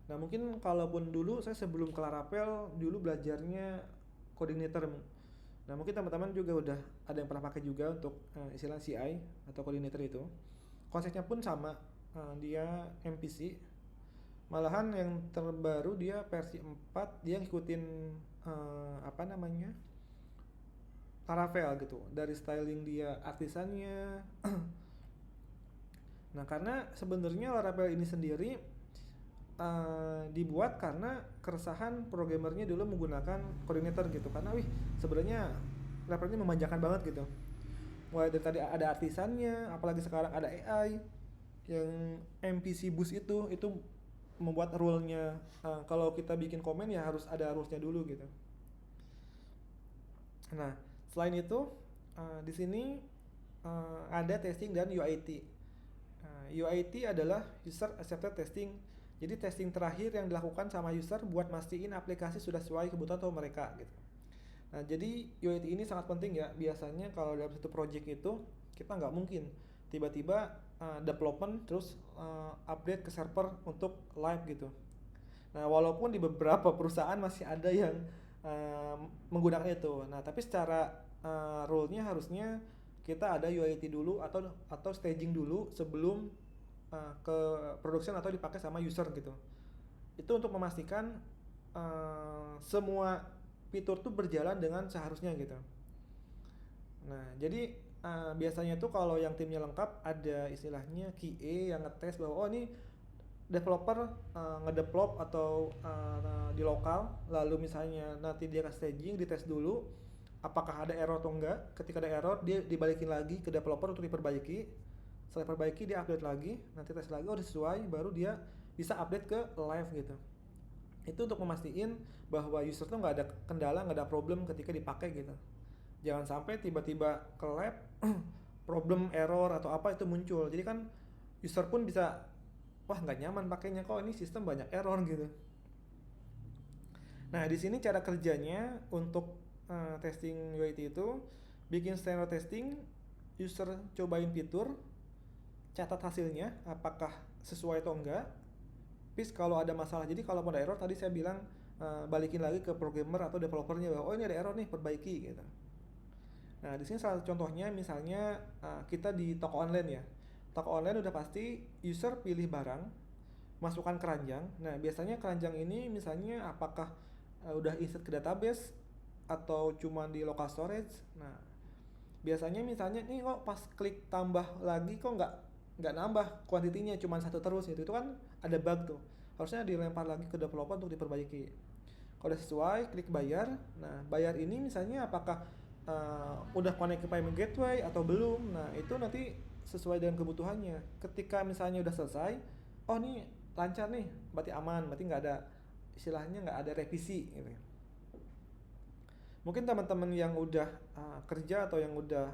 Nah mungkin kalaupun dulu saya sebelum ke Laravel dulu belajarnya coordinator. Nah mungkin teman-teman juga udah ada yang pernah pakai juga untuk istilah CI atau coordinator itu. Konsepnya pun sama, dia MPC. Malahan yang terbaru dia versi 4, dia ngikutin Laravel gitu, dari styling dia, artisannya. Nah karena sebenarnya Laravel ini sendiri dibuat karena keresahan programmernya dulu menggunakan coordinator gitu, karena sebenarnya Laravel ini memanjakan banget gitu. Mulai dari tadi ada artisannya, apalagi sekarang ada AI yang MPC boost itu membuat rule-nya, kalau kita bikin komen ya harus ada rules-nya dulu gitu. Nah selain itu di sini ada testing dan UAT. UAT adalah user accepted testing. Jadi testing terakhir yang dilakukan sama user buat mastiin aplikasi sudah sesuai kebutuhan atau mereka gitu. Nah, jadi UAT ini sangat penting ya. Biasanya kalau dalam satu project itu kita nggak mungkin tiba-tiba development terus update ke server untuk live gitu. Nah, walaupun di beberapa perusahaan masih ada yang menggunakan itu. Nah, tapi secara rule-nya harusnya kita ada UAT dulu atau staging dulu sebelum ke production atau dipakai sama user gitu. Itu untuk memastikan semua fitur tuh berjalan dengan seharusnya gitu. Nah, jadi biasanya tuh kalau yang timnya lengkap ada istilahnya QA yang ngetes bahwa oh ini developer ngedevelop atau di lokal, lalu misalnya nanti dia ke staging, dites dulu apakah ada error atau enggak. Ketika ada error dia dibalikin lagi ke developer untuk diperbaiki. Setelah perbaiki dia update lagi, nanti tes lagi, oh sesuai, baru dia bisa update ke live gitu. Itu untuk memastikan bahwa user tuh nggak ada kendala, nggak ada problem ketika dipakai gitu. Jangan sampai tiba-tiba ke lab problem, error atau apa itu muncul. Jadi kan user pun bisa wah nggak nyaman pakainya, kok ini sistem banyak error gitu. Nah, di sini cara kerjanya untuk testing UAT itu bikin scenario testing, user cobain fitur, catat hasilnya apakah sesuai atau enggak. Terus kalau ada masalah, jadi kalau ada error tadi saya bilang balikin lagi ke programmer atau developernya bahwa oh ini ada error nih, perbaiki gitu. Nah, di sini salah contohnya misalnya kita di toko online ya. Toko online udah pasti user pilih barang, masukkan keranjang. Nah, biasanya keranjang ini misalnya apakah udah insert ke database atau cuma di local storage. Nah, biasanya misalnya nih kok pas klik tambah lagi kok nggak nambah kuantitinya, cuma satu terus gitu. Itu kan ada bug tuh. Harusnya dilempar lagi ke developer untuk diperbaiki. Kalau udah sesuai, klik bayar. Nah, bayar ini misalnya apakah udah connect ke payment gateway atau belum. Nah, itu nanti sesuai dengan kebutuhannya. Ketika misalnya udah selesai, oh nih lancar nih, berarti aman, berarti nggak ada istilahnya nggak ada revisi gitu. Mungkin teman-teman yang udah kerja atau yang udah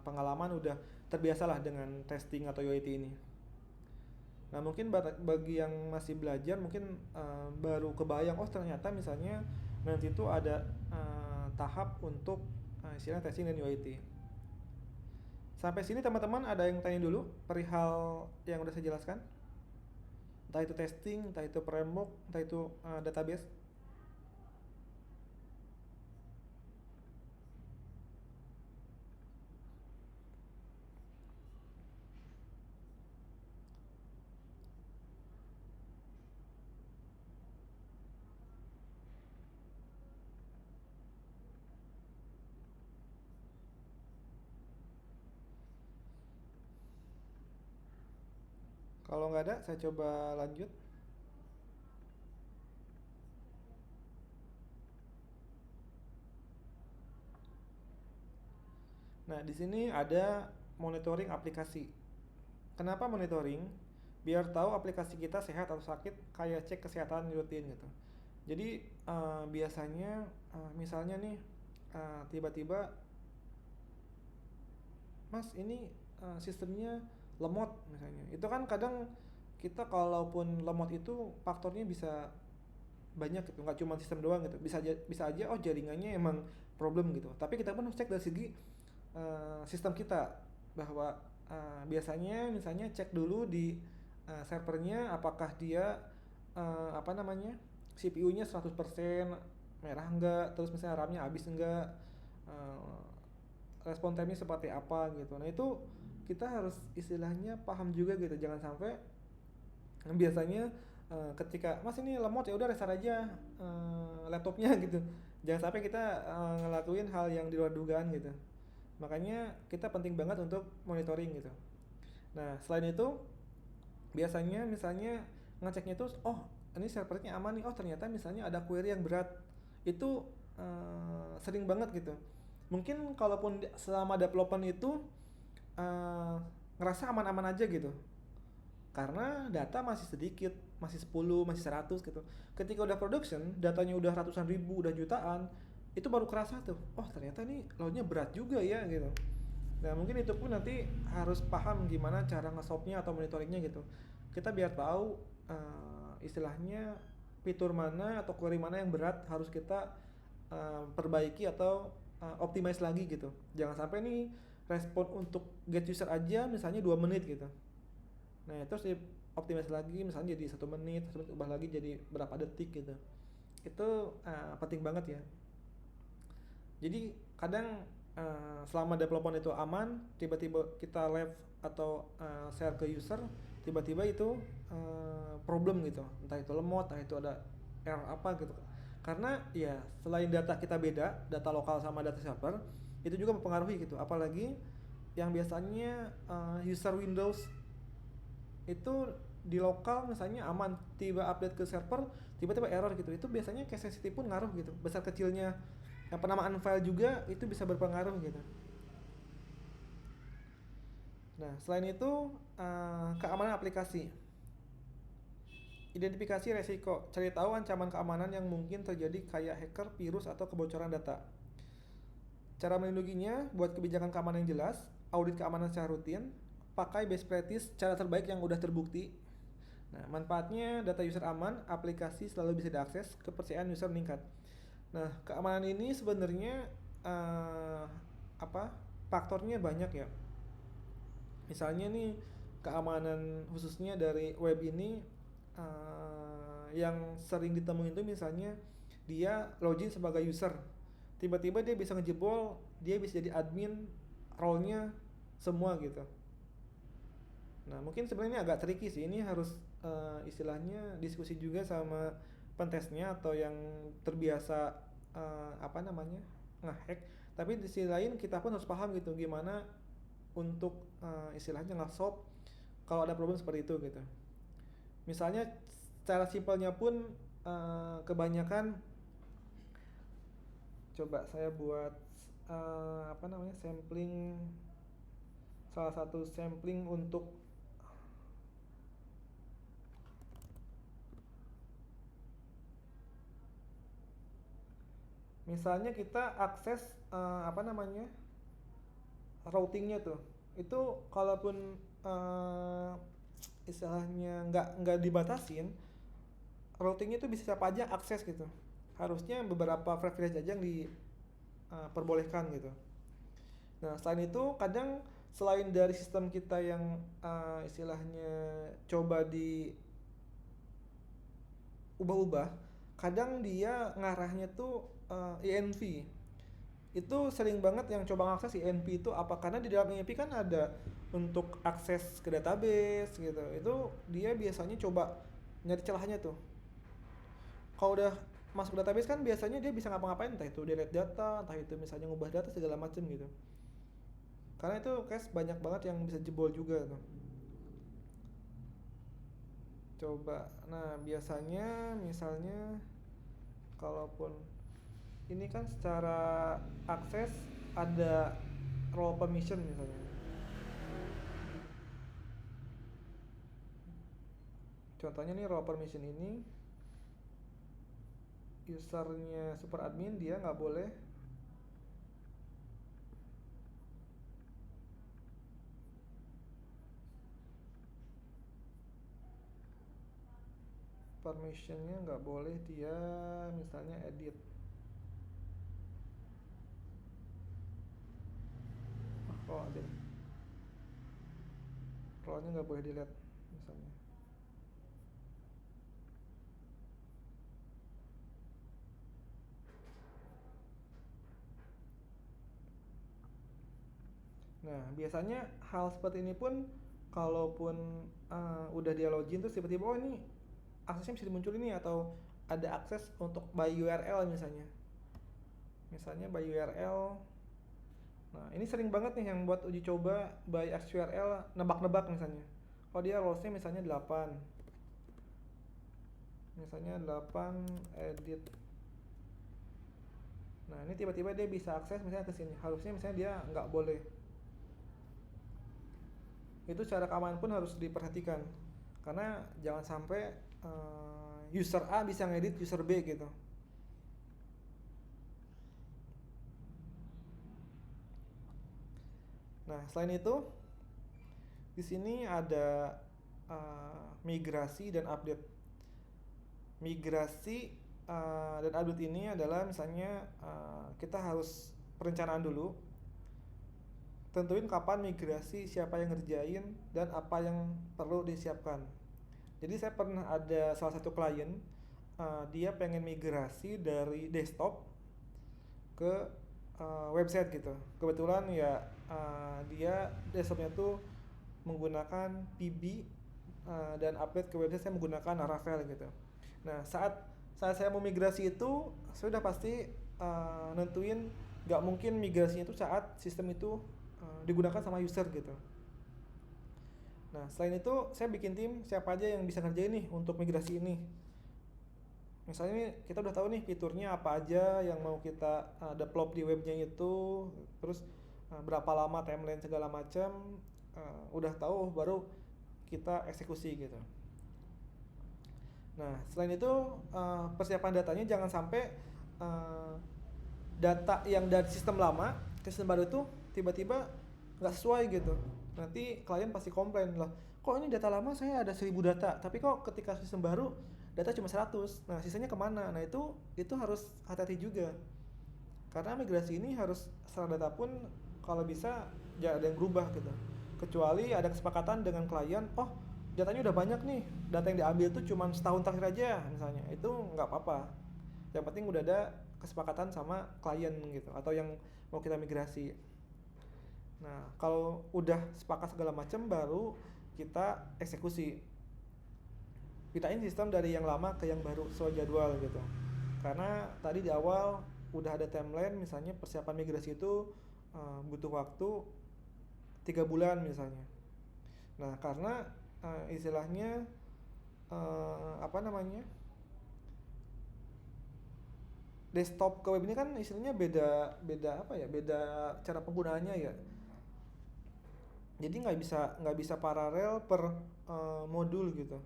pengalaman udah terbiasalah dengan testing atau UAT ini. Nah, mungkin bagi yang masih belajar mungkin baru kebayang oh ternyata misalnya nanti itu ada tahap untuk istilah testing dan UAT. Sampai sini teman-teman ada yang tanya dulu perihal yang udah saya jelaskan? Entah itu testing, entah itu framework, entah itu database. Kalau nggak ada, saya coba lanjut. Nah, di sini ada monitoring aplikasi. Kenapa monitoring? Biar tahu aplikasi kita sehat atau sakit, kayak cek kesehatan rutin gitu. Jadi biasanya misalnya nih tiba-tiba, Mas ini sistemnya lemot misalnya. Itu kan kadang kita kalaupun lemot itu faktornya bisa banyak gitu, nggak cuma sistem doang gitu. Bisa aja oh jaringannya emang problem gitu. Tapi kita pun harus cek dari segi sistem kita bahwa biasanya misalnya cek dulu di servernya apakah dia CPU-nya 100% merah enggak, terus misalnya RAM-nya habis enggak, respon time-nya seperti apa gitu. Nah, itu kita harus istilahnya paham juga gitu, jangan sampai biasanya ketika Mas ini lemot ya udah restart aja laptopnya gitu. Jangan sampai kita ngelakuin hal yang di luar dugaan gitu. Makanya kita penting banget untuk monitoring gitu. Nah, selain itu biasanya misalnya ngeceknya itu oh ini servernya aman nih, oh ternyata misalnya ada query yang berat. Itu sering banget gitu. Mungkin kalaupun selama development itu ngerasa aman-aman aja gitu, karena data masih sedikit, masih 10, masih 100 gitu. Ketika udah production, datanya udah ratusan ribu, udah jutaan, itu baru kerasa tuh, oh ternyata nih loadnya berat juga ya gitu. Nah, mungkin itu pun nanti harus paham gimana cara nge-stopnya atau monitoringnya gitu. Kita biar tahu istilahnya fitur mana atau query mana yang berat harus kita perbaiki atau optimize lagi gitu. Jangan sampai nih respon untuk get user aja misalnya 2 menit gitu. Nah terus di optimize lagi misalnya jadi 1 menit, ubah lagi jadi berapa detik gitu. Itu penting banget ya. Jadi kadang selama development itu aman, tiba-tiba kita live atau share ke user, tiba-tiba itu problem gitu, entah itu lemot, entah itu ada error apa gitu. Karena ya selain data kita beda, data lokal sama data server, itu juga mempengaruhi gitu. Apalagi yang biasanya user Windows itu di lokal misalnya aman, tiba update ke server tiba-tiba error gitu. Itu biasanya case sensitive pun ngaruh gitu. Besar kecilnya penamaan file juga itu bisa berpengaruh gitu. Nah selain itu keamanan aplikasi. Identifikasi resiko, cari tahu ancaman keamanan yang mungkin terjadi kayak hacker, virus, atau kebocoran data. Cara melindunginya, buat kebijakan keamanan yang jelas, audit keamanan secara rutin, pakai best practice cara terbaik yang udah terbukti. Nah, manfaatnya data user aman, aplikasi selalu bisa diakses, kepercayaan user meningkat. Nah, keamanan ini sebenarnya faktornya banyak ya. Misalnya nih, keamanan khususnya dari web ini yang sering ditemuin itu misalnya dia login sebagai user, tiba-tiba dia bisa ngejebol, dia bisa jadi admin, role-nya semua gitu. Nah mungkin sebenarnya agak tricky sih, ini harus istilahnya diskusi juga sama pentestnya atau yang terbiasa ngehack. Tapi di sisi lain kita pun harus paham gitu gimana untuk istilahnya nge-solve kalau ada problem seperti itu gitu. Misalnya cara simpelnya pun kebanyakan, coba saya buat sampling, salah satu sampling untuk misalnya kita akses routingnya tuh, itu kalaupun istilahnya nggak dibatasin, routingnya itu bisa siapa aja akses gitu. Harusnya beberapa privilege aja yang diperbolehkan gitu. Nah selain itu kadang selain dari sistem kita yang istilahnya coba diubah-ubah, kadang dia ngarahnya tuh INV. Itu sering banget yang coba ngakses INV itu apa, karena di dalam INV kan ada untuk akses ke database gitu. Itu dia biasanya coba nyari celahnya tuh. Kalau udah masuk database kan biasanya dia bisa ngapa-ngapain, entah itu delete data, entah itu misalnya ngubah data segala macem gitu. Karena itu case banyak banget yang bisa jebol juga tuh. Coba, nah biasanya misalnya kalaupun ini kan secara akses ada role permission misalnya. Contohnya nih role permission ini, usernya super admin, dia nggak boleh permissionnya, nggak boleh dia misalnya edit. Oh ada, role-nya nggak boleh delete misalnya. Nah biasanya hal seperti ini pun kalaupun udah dia login terus tiba-tiba oh ini aksesnya bisa dimuncul ini, atau ada akses untuk by URL misalnya by URL. Nah ini sering banget nih yang buat uji coba by XURL, nebak-nebak misalnya, oh dia roles-nya misalnya 8 edit. Nah ini tiba-tiba dia bisa akses misalnya ke sini, harusnya misalnya dia nggak boleh. Itu secara keamanan pun harus diperhatikan, karena jangan sampai user A bisa ngedit user B gitu. Nah selain itu di sini ada migrasi dan update. Migrasi dan update ini adalah misalnya kita harus perencanaan dulu, tentuin kapan migrasi, siapa yang ngerjain, dan apa yang perlu disiapkan. Jadi saya pernah ada salah satu klien, dia pengen migrasi dari desktop ke website gitu. Kebetulan ya dia desktopnya tuh menggunakan PB, dan update ke website saya menggunakan Laravel gitu. Nah saat saya mau migrasi itu, saya udah pasti nentuin nggak mungkin migrasinya itu saat sistem itu digunakan sama user gitu. Nah selain itu saya bikin tim siapa aja yang bisa ngerjain nih untuk migrasi ini. Misalnya nih, kita udah tahu nih fiturnya apa aja yang mau kita develop di webnya itu, terus berapa lama timeline segala macam, udah tahu baru kita eksekusi gitu. Nah selain itu persiapan datanya jangan sampai data yang dari sistem lama ke sistem baru itu tiba-tiba nggak sesuai gitu. Nanti klien pasti komplain lah, kok ini data lama saya ada 1000 data, tapi kok ketika sistem baru data cuma 100. Nah sisanya kemana? Nah itu harus hati-hati juga, karena migrasi ini harus secara data pun kalau bisa jangan ada yang berubah gitu, kecuali ada kesepakatan dengan klien, oh datanya udah banyak nih, data yang diambil tuh cuma setahun terakhir aja misalnya, itu nggak apa-apa. Yang penting udah ada kesepakatan sama klien gitu, atau yang mau kita migrasi. Nah kalau udah sepakat segala macam baru kita eksekusi, pindahin sistem dari yang lama ke yang baru sesuai jadwal gitu. Karena tadi di awal udah ada timeline, misalnya persiapan migrasi itu butuh waktu 3 bulan misalnya. Nah karena istilahnya desktop ke web ini kan istilahnya beda cara penggunaannya ya. Jadi nggak bisa paralel per modul gitu.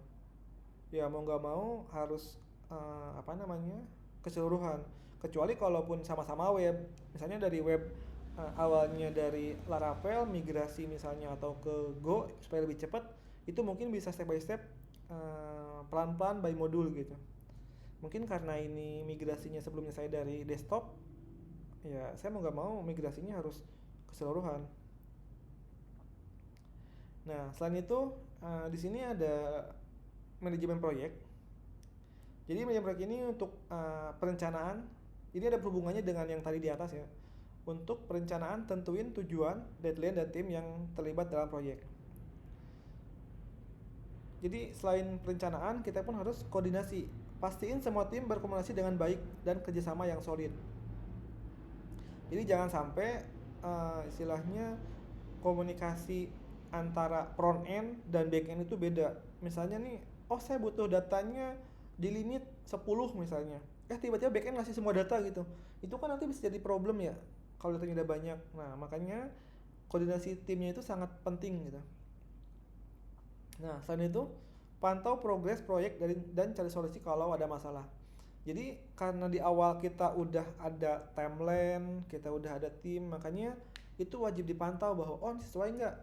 Ya mau nggak mau harus keseluruhan. Kecuali kalaupun sama-sama web, misalnya dari web awalnya dari Laravel migrasi misalnya atau ke Go supaya lebih cepat, itu mungkin bisa step by step, pelan-pelan by modul gitu. Mungkin karena ini migrasinya sebelumnya saya dari desktop, ya saya mau nggak mau migrasinya harus keseluruhan. Nah selain itu di sini ada manajemen proyek. Jadi manajemen proyek ini untuk perencanaan. Ini ada hubungannya dengan yang tadi di atas ya. Untuk perencanaan tentuin tujuan, deadline, dan tim yang terlibat dalam proyek. Jadi selain perencanaan kita pun harus koordinasi. Pastiin semua tim berkomunikasi dengan baik dan kerjasama yang solid. Jadi jangan sampai istilahnya komunikasi antara front end dan back end itu beda. Misalnya nih, oh saya butuh datanya di limit 10 misalnya, tiba-tiba back end ngasih semua data gitu, itu kan nanti bisa jadi problem ya kalau datanya udah banyak. Nah makanya koordinasi timnya itu sangat penting gitu. Nah selain itu pantau progres proyek dan cari solusi kalau ada masalah. Jadi karena di awal kita udah ada timeline, kita udah ada tim, makanya itu wajib dipantau bahwa oh sesuai nggak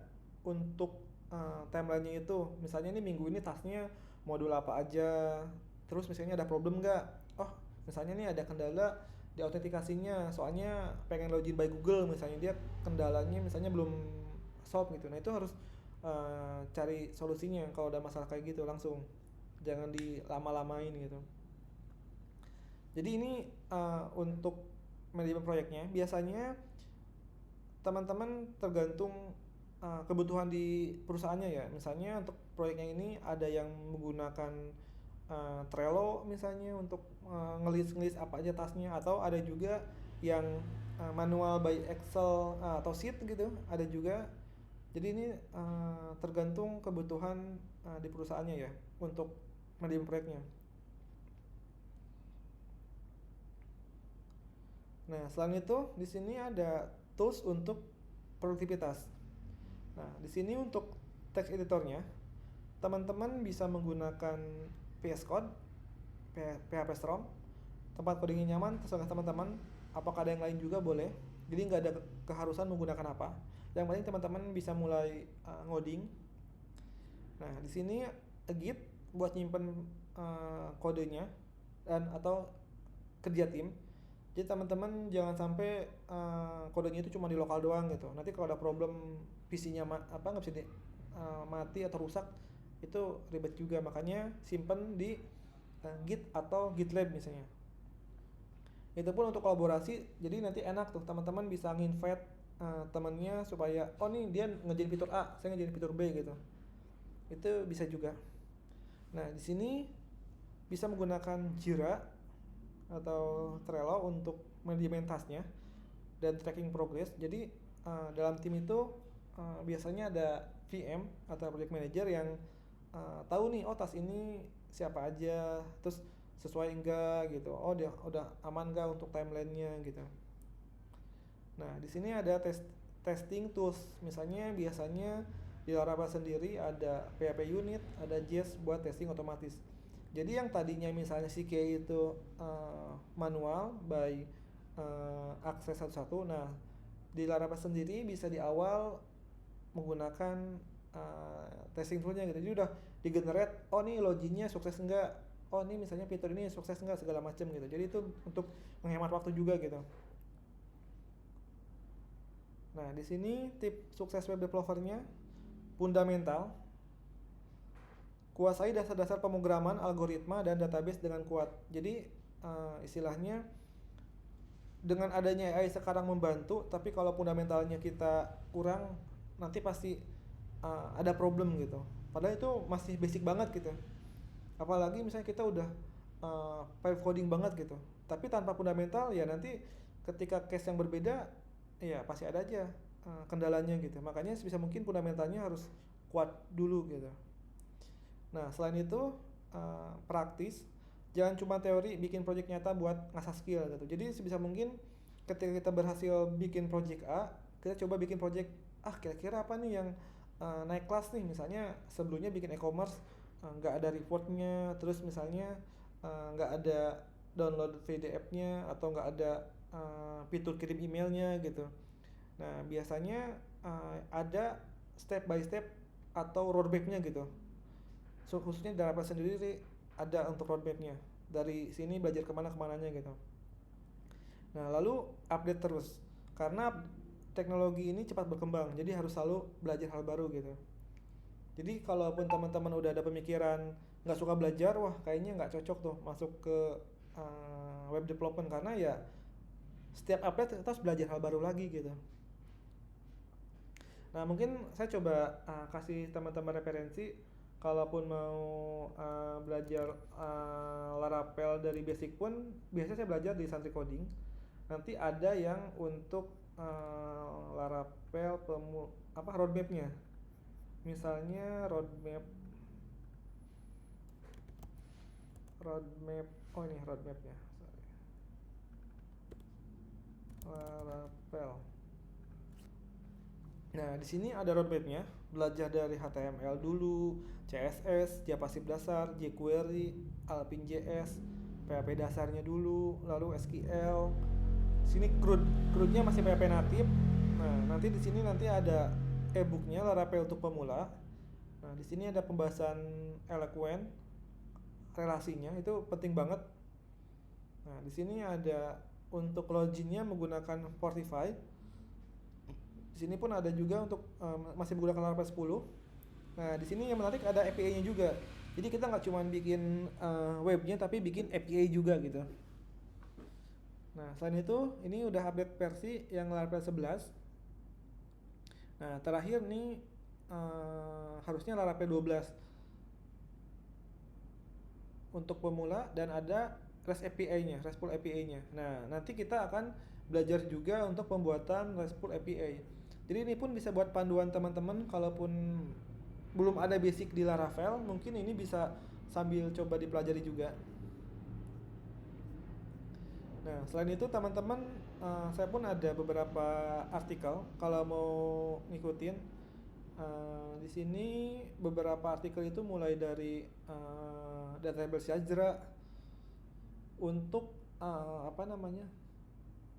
untuk timelinenya itu. Misalnya ini minggu ini tasknya modul apa aja, terus misalnya ada problem nggak, oh misalnya nih ada kendala di autentikasinya, soalnya pengen login by Google misalnya, dia kendalanya misalnya belum solve gitu. Nah itu harus cari solusinya kalau ada masalah kayak gitu langsung, jangan dilama-lamain gitu. Jadi ini untuk manajemen proyeknya. Biasanya teman-teman tergantung kebutuhan di perusahaannya ya. Misalnya untuk proyeknya ini ada yang menggunakan Trello misalnya untuk ngelis apa aja tasknya, atau ada juga yang manual by Excel atau sheet gitu, ada juga. Jadi ini tergantung kebutuhan di perusahaannya ya untuk manajemen proyeknya. Nah, selain itu di sini ada tools untuk produktivitas. Nah, di sini untuk text editornya, teman-teman bisa menggunakan VS Code, PHP Storm, tempat codingnya nyaman terserah teman-teman. Apakah ada yang lain juga boleh. Jadi nggak ada keharusan menggunakan apa. Yang penting teman-teman bisa mulai ngoding. Nah, di sini Git buat nyimpen kodenya dan atau kerja tim. Jadi teman-teman jangan sampai kodenya itu cuma di lokal doang gitu. Nanti kalau ada problem PC-nya nggak bisa mati atau rusak, itu ribet juga. Makanya simpen di Git atau GitLab misalnya. Itu pun untuk kolaborasi, jadi nanti enak tuh teman-teman bisa nginvite temennya supaya oh nih dia ngerjain fitur A, saya ngerjain fitur B gitu. Itu bisa juga. Nah di sini bisa menggunakan Jira atau Trello untuk manajemen tasknya dan tracking progress. Jadi dalam tim itu biasanya ada VM atau project manager yang tahu nih, oh task ini siapa aja, terus sesuai enggak gitu, oh dia udah aman enggak untuk timelinenya gitu. Nah di sini ada testing tools, misalnya biasanya di Laravel sendiri ada PHP unit, ada Jest buat testing otomatis. Jadi yang tadinya misalnya CK itu manual by akses satu-satu, nah di Laravel sendiri bisa di awal menggunakan testing toolnya gitu. Jadi udah di-generate, oh nih loginnya sukses enggak, oh nih misalnya fitur ini sukses enggak, segala macam gitu. Jadi itu untuk menghemat waktu juga gitu. Nah di sini tip sukses web developer-nya, fundamental, kuasai dasar-dasar pemrograman, algoritma, dan database dengan kuat. Jadi istilahnya dengan adanya AI sekarang membantu, tapi kalau fundamentalnya kita kurang, nanti pasti ada problem gitu. Padahal itu masih basic banget gitu. Apalagi misalnya kita udah pipe coding banget gitu, tapi tanpa fundamental ya nanti ketika case yang berbeda ya pasti ada aja kendalanya gitu. Makanya sebisa mungkin fundamentalnya harus kuat dulu gitu. Nah selain itu praktis, jangan cuma teori, bikin project nyata buat ngasah skill gitu. Jadi sebisa mungkin ketika kita berhasil bikin project A, kita coba bikin project kira-kira apa nih yang naik kelas nih. Misalnya sebelumnya bikin e-commerce nggak ada reportnya, terus misalnya nggak ada download PDF-nya atau nggak ada fitur kirim emailnya gitu. Nah biasanya ada step by step atau roadmap-nya gitu. So, khususnya di Laravel sendiri ada untuk roadmap-nya. Dari sini belajar kemananya gitu. Nah lalu update terus, karena teknologi ini cepat berkembang, jadi harus selalu belajar hal baru gitu. Jadi kalaupun teman-teman udah ada pemikiran nggak suka belajar, wah kayaknya nggak cocok tuh masuk ke web development, karena ya setiap update kita harus belajar hal baru lagi gitu. Nah mungkin saya coba kasih teman-teman referensi, kalaupun mau belajar Laravel dari basic pun biasanya saya belajar di Santri Coding. Nanti ada yang untuk Laravel roadmap-nya. Misalnya roadmap, oh ini roadmap-nya, sorry. Laravel. Nah di sini ada roadmap-nya, belajar dari HTML dulu, CSS, JavaScript dasar, jQuery, Alpine.js, PHP dasarnya dulu, lalu SQL. Sini CRUD-nya masih PHP native. Nah nanti di sini nanti ada e-booknya Laravel untuk pemula. Nah di sini ada pembahasan Eloquent, relasinya itu penting banget. Nah di sini ada untuk loginnya menggunakan Fortify. Di sini pun ada juga untuk masih menggunakan Laravel 10. Nah di sini yang menarik ada API-nya juga. Jadi kita nggak cuma bikin webnya, tapi bikin API juga gitu. Nah selain itu ini udah update versi yang Laravel 11. Nah terakhir nih harusnya Laravel 12 untuk pemula, dan ada REST API-nya, RESTful API-nya. Nah nanti kita akan belajar juga untuk pembuatan RESTful API. Jadi ini pun bisa buat panduan teman-teman, kalaupun belum ada basic di Laravel, mungkin ini bisa sambil coba dipelajari juga. Nah selain itu teman-teman, saya pun ada beberapa artikel kalau mau ngikutin. Di sini beberapa artikel itu mulai dari database Jira untuk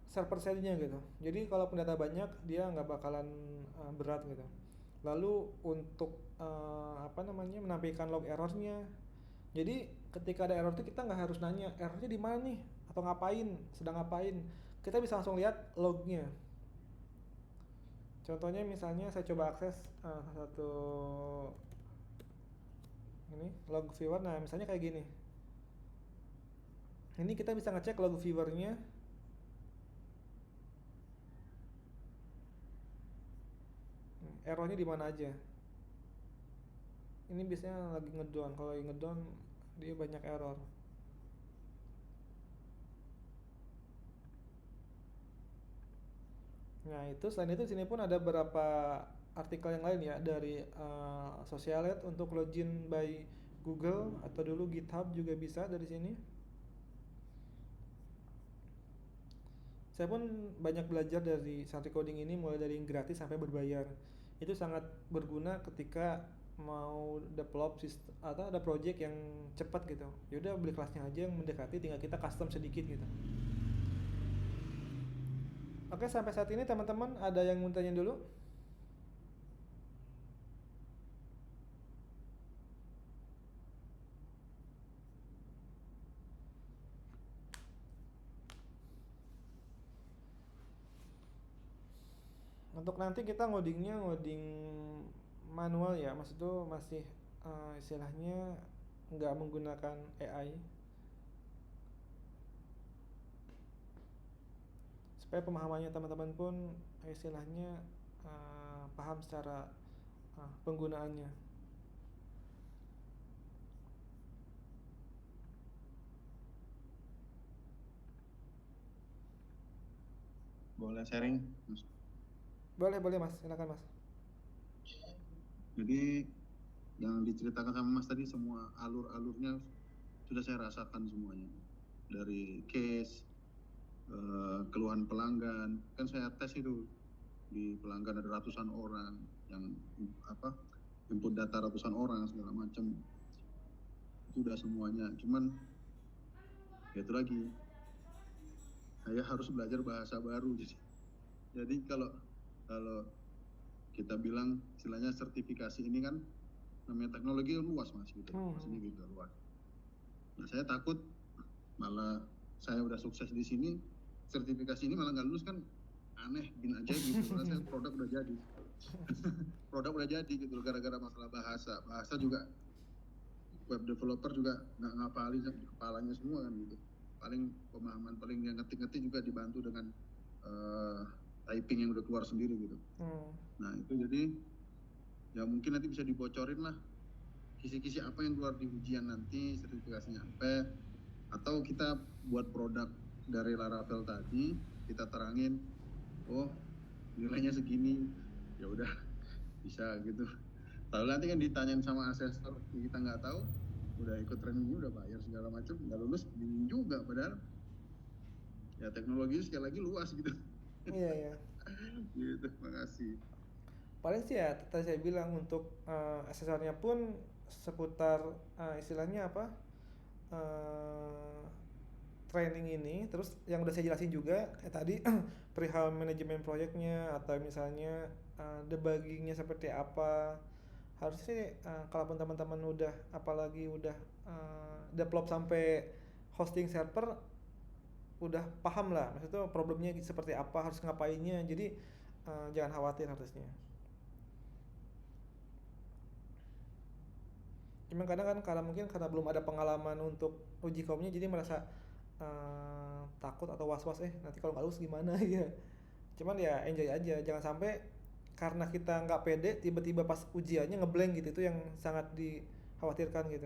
server side-nya gitu. Jadi kalau data banyak dia nggak bakalan berat gitu. Lalu untuk menampilkan log errornya. Jadi ketika ada error itu kita nggak harus nanya errornya di mana nih, atau sedang ngapain, kita bisa langsung lihat lognya. Contohnya misalnya saya coba akses satu ini log viewer. Nah misalnya kayak gini, ini kita bisa ngecek log viewernya. Errornya di mana aja. Ini biasanya lagi ngedown. Kalau lagi ngedown dia banyak error. Nah itu selain itu sini pun ada beberapa artikel yang lain ya dari Socialite untuk login by Google atau dulu GitHub juga bisa dari sini. Saya pun banyak belajar dari Santri Coding ini, mulai dari yang gratis sampai berbayar. Itu sangat berguna ketika mau develop sistem atau ada project yang cepat gitu. Yaudah beli kelasnya aja yang mendekati, tinggal kita custom sedikit gitu. Oke, sampai saat ini teman-teman ada yang mau tanya dulu? Untuk nanti kita ngoding manual ya, maksud itu masih istilahnya nggak menggunakan AI, supaya pemahamannya teman-teman pun istilahnya paham secara penggunaannya. Boleh sharing, Mas? Boleh Mas, silakan Mas. Jadi yang diceritakan sama Mas tadi semua alur-alurnya sudah saya rasakan semuanya. Dari case, keluhan pelanggan, kan saya tes itu di pelanggan ada ratusan orang yang input data ratusan orang segala macam. Itu udah semuanya. Cuman ya itu lagi, saya harus belajar bahasa baru. Jadi kalau kita bilang istilahnya sertifikasi ini kan namanya teknologi luas Mas gitu. Maksudnya gitu luas. Nah, saya takut malah saya udah sukses di sini, sertifikasi ini malah nggak lulus kan aneh, bin aja gitu. Karena saya produk udah jadi. Produk udah jadi gitu gara-gara masalah bahasa. Bahasa juga web developer juga nggak ngapalin kepalanya semua kan gitu. Paling pemahaman paling yang ngetik-ngetik juga dibantu dengan typing yang udah keluar sendiri gitu. Nah itu jadi ya mungkin nanti bisa dibocorin lah kisi-kisi apa yang keluar di ujian nanti, sertifikasinya apa, atau kita buat produk dari Laravel tadi kita terangin, oh nilainya segini, ya udah bisa gitu. Kalau nanti kan ditanyain sama asesor kita nggak tahu, udah ikut trainingnya udah bayar segala macam, nggak lulus bingung juga, padahal ya teknologi sekali lagi luas gitu. Iya. Gitu, makasih. Paling sih ya tadi saya bilang untuk asesornya pun seputar istilahnya apa training ini, terus yang udah saya jelasin juga kayak tadi perihal manajemen proyeknya atau misalnya debuggingnya seperti apa. Harusnya sih kalaupun teman-teman udah apalagi udah develop sampai hosting server udah paham lah, maksudnya problemnya seperti apa, harus ngapainnya, jadi jangan khawatir harusnya. Cuma kadang kan karena belum ada pengalaman untuk uji komnya, jadi merasa takut atau was-was nanti kalau nggak lulus gimana ya. Cuman ya enjoy aja, jangan sampai karena kita nggak pede tiba-tiba pas ujiannya ngeblank gitu, itu yang sangat dikhawatirkan gitu.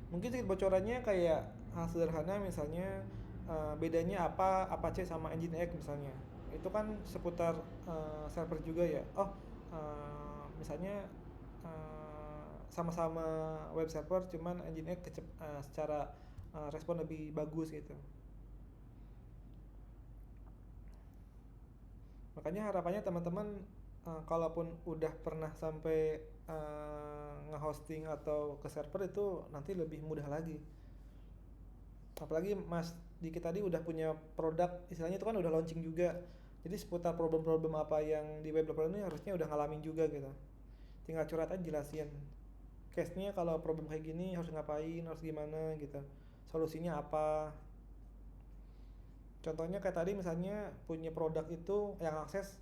Mungkin sedikit bocorannya kayak hal sederhana, misalnya bedanya apa Apache sama Nginx misalnya. Itu kan seputar server juga ya. Misalnya sama-sama web server, cuman Nginx secara respon lebih bagus gitu. Makanya harapannya teman-teman kalaupun udah pernah sampai nge-hosting atau ke server itu nanti lebih mudah lagi. Apalagi Mas Diki tadi udah punya produk, istilahnya itu kan udah launching juga. Jadi seputar problem-problem apa yang di web developer ini harusnya udah ngalamin juga gitu. Tinggal curhat aja jelasin. Case-nya kalau problem kayak gini harus ngapain, harus gimana gitu. Solusinya apa. Contohnya kayak tadi misalnya punya produk itu yang akses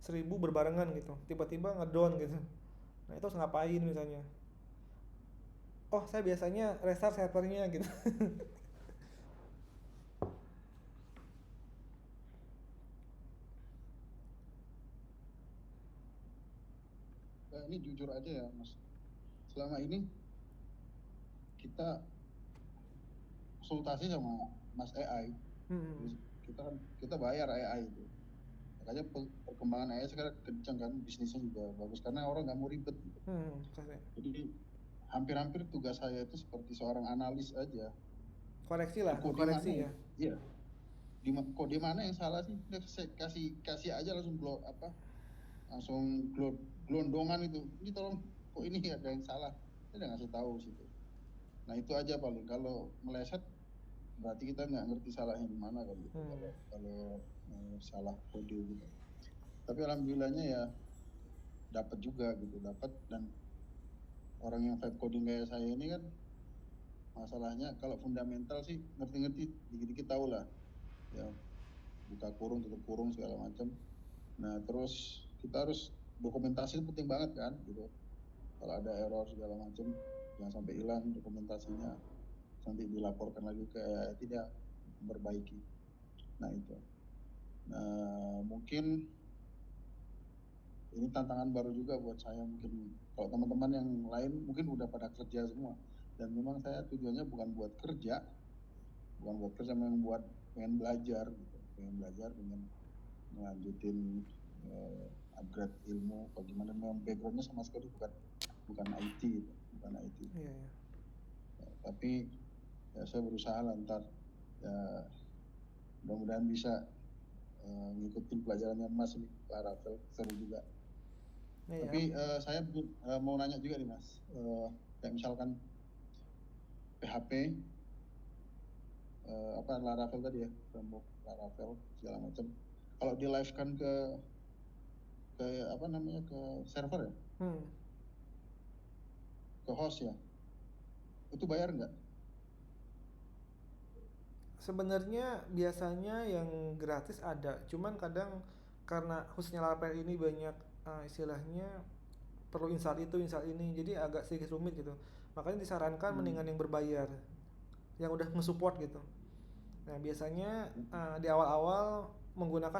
1000 berbarengan gitu. Tiba-tiba ngedown gitu. Nah itu harus ngapain misalnya. Oh saya biasanya restart servernya gitu. Ini jujur aja ya Mas, selama ini kita konsultasi sama Mas AI. Kita bayar AI itu, makanya perkembangan AI sekarang kencang kan, bisnisnya juga bagus karena orang nggak mau ribet gitu. Jadi hampir-hampir tugas saya itu seperti seorang analis aja. Koreksi lah, koreksi ya. Iya. Kok di mana yang salah sih? Udah kasih aja langsung langsung gelondongan itu. Ini tolong, kok ini ada yang salah. Saya udah ngasih tahu situ. Nah itu aja paling. Kalau meleset berarti kita nggak ngerti salahnya di mana kan gitu. Kalau salah kode gitu. Tapi alhamdulillahnya ya dapat juga gitu, dan orang yang vibe coding kayak saya ini kan masalahnya kalau fundamental sih ngerti-ngerti, dikit-dikit tahu lah. Ya buka kurung, tutup kurung segala macam. Nah terus kita harus dokumentasi, itu penting banget kan gitu. Kalau ada error segala macam jangan sampai hilang dokumentasinya, nanti dilaporkan lagi ke tidak memperbaiki. Nah itu. Nah mungkin ini tantangan baru juga buat saya. Mungkin kalau teman-teman yang lain mungkin udah pada kerja semua, dan memang saya tujuannya bukan buat kerja, memang buat pengen belajar gitu, pengen melanjutin upgrade ilmu bagaimana. Memang backgroundnya sama sekali bukan IT gitu, bukan IT. Yeah. Tapi ya saya berusaha lantar ya, mudah-mudahan bisa ngikutin pelajarannya Mas ini, Laravel, seru juga. Tapi saya mau nanya juga nih Mas, kayak misalkan PHP Laravel tadi ya, framework Laravel segala macam, kalau di live kan ke server ya, ke host ya, itu bayar nggak? Sebenarnya biasanya yang gratis ada, cuman kadang karena khususnya Laravel ini banyak istilahnya perlu install itu, install ini, jadi agak sedikit rumit gitu. Makanya disarankan mendingan yang berbayar, yang udah nge-support gitu. Nah biasanya di awal-awal menggunakan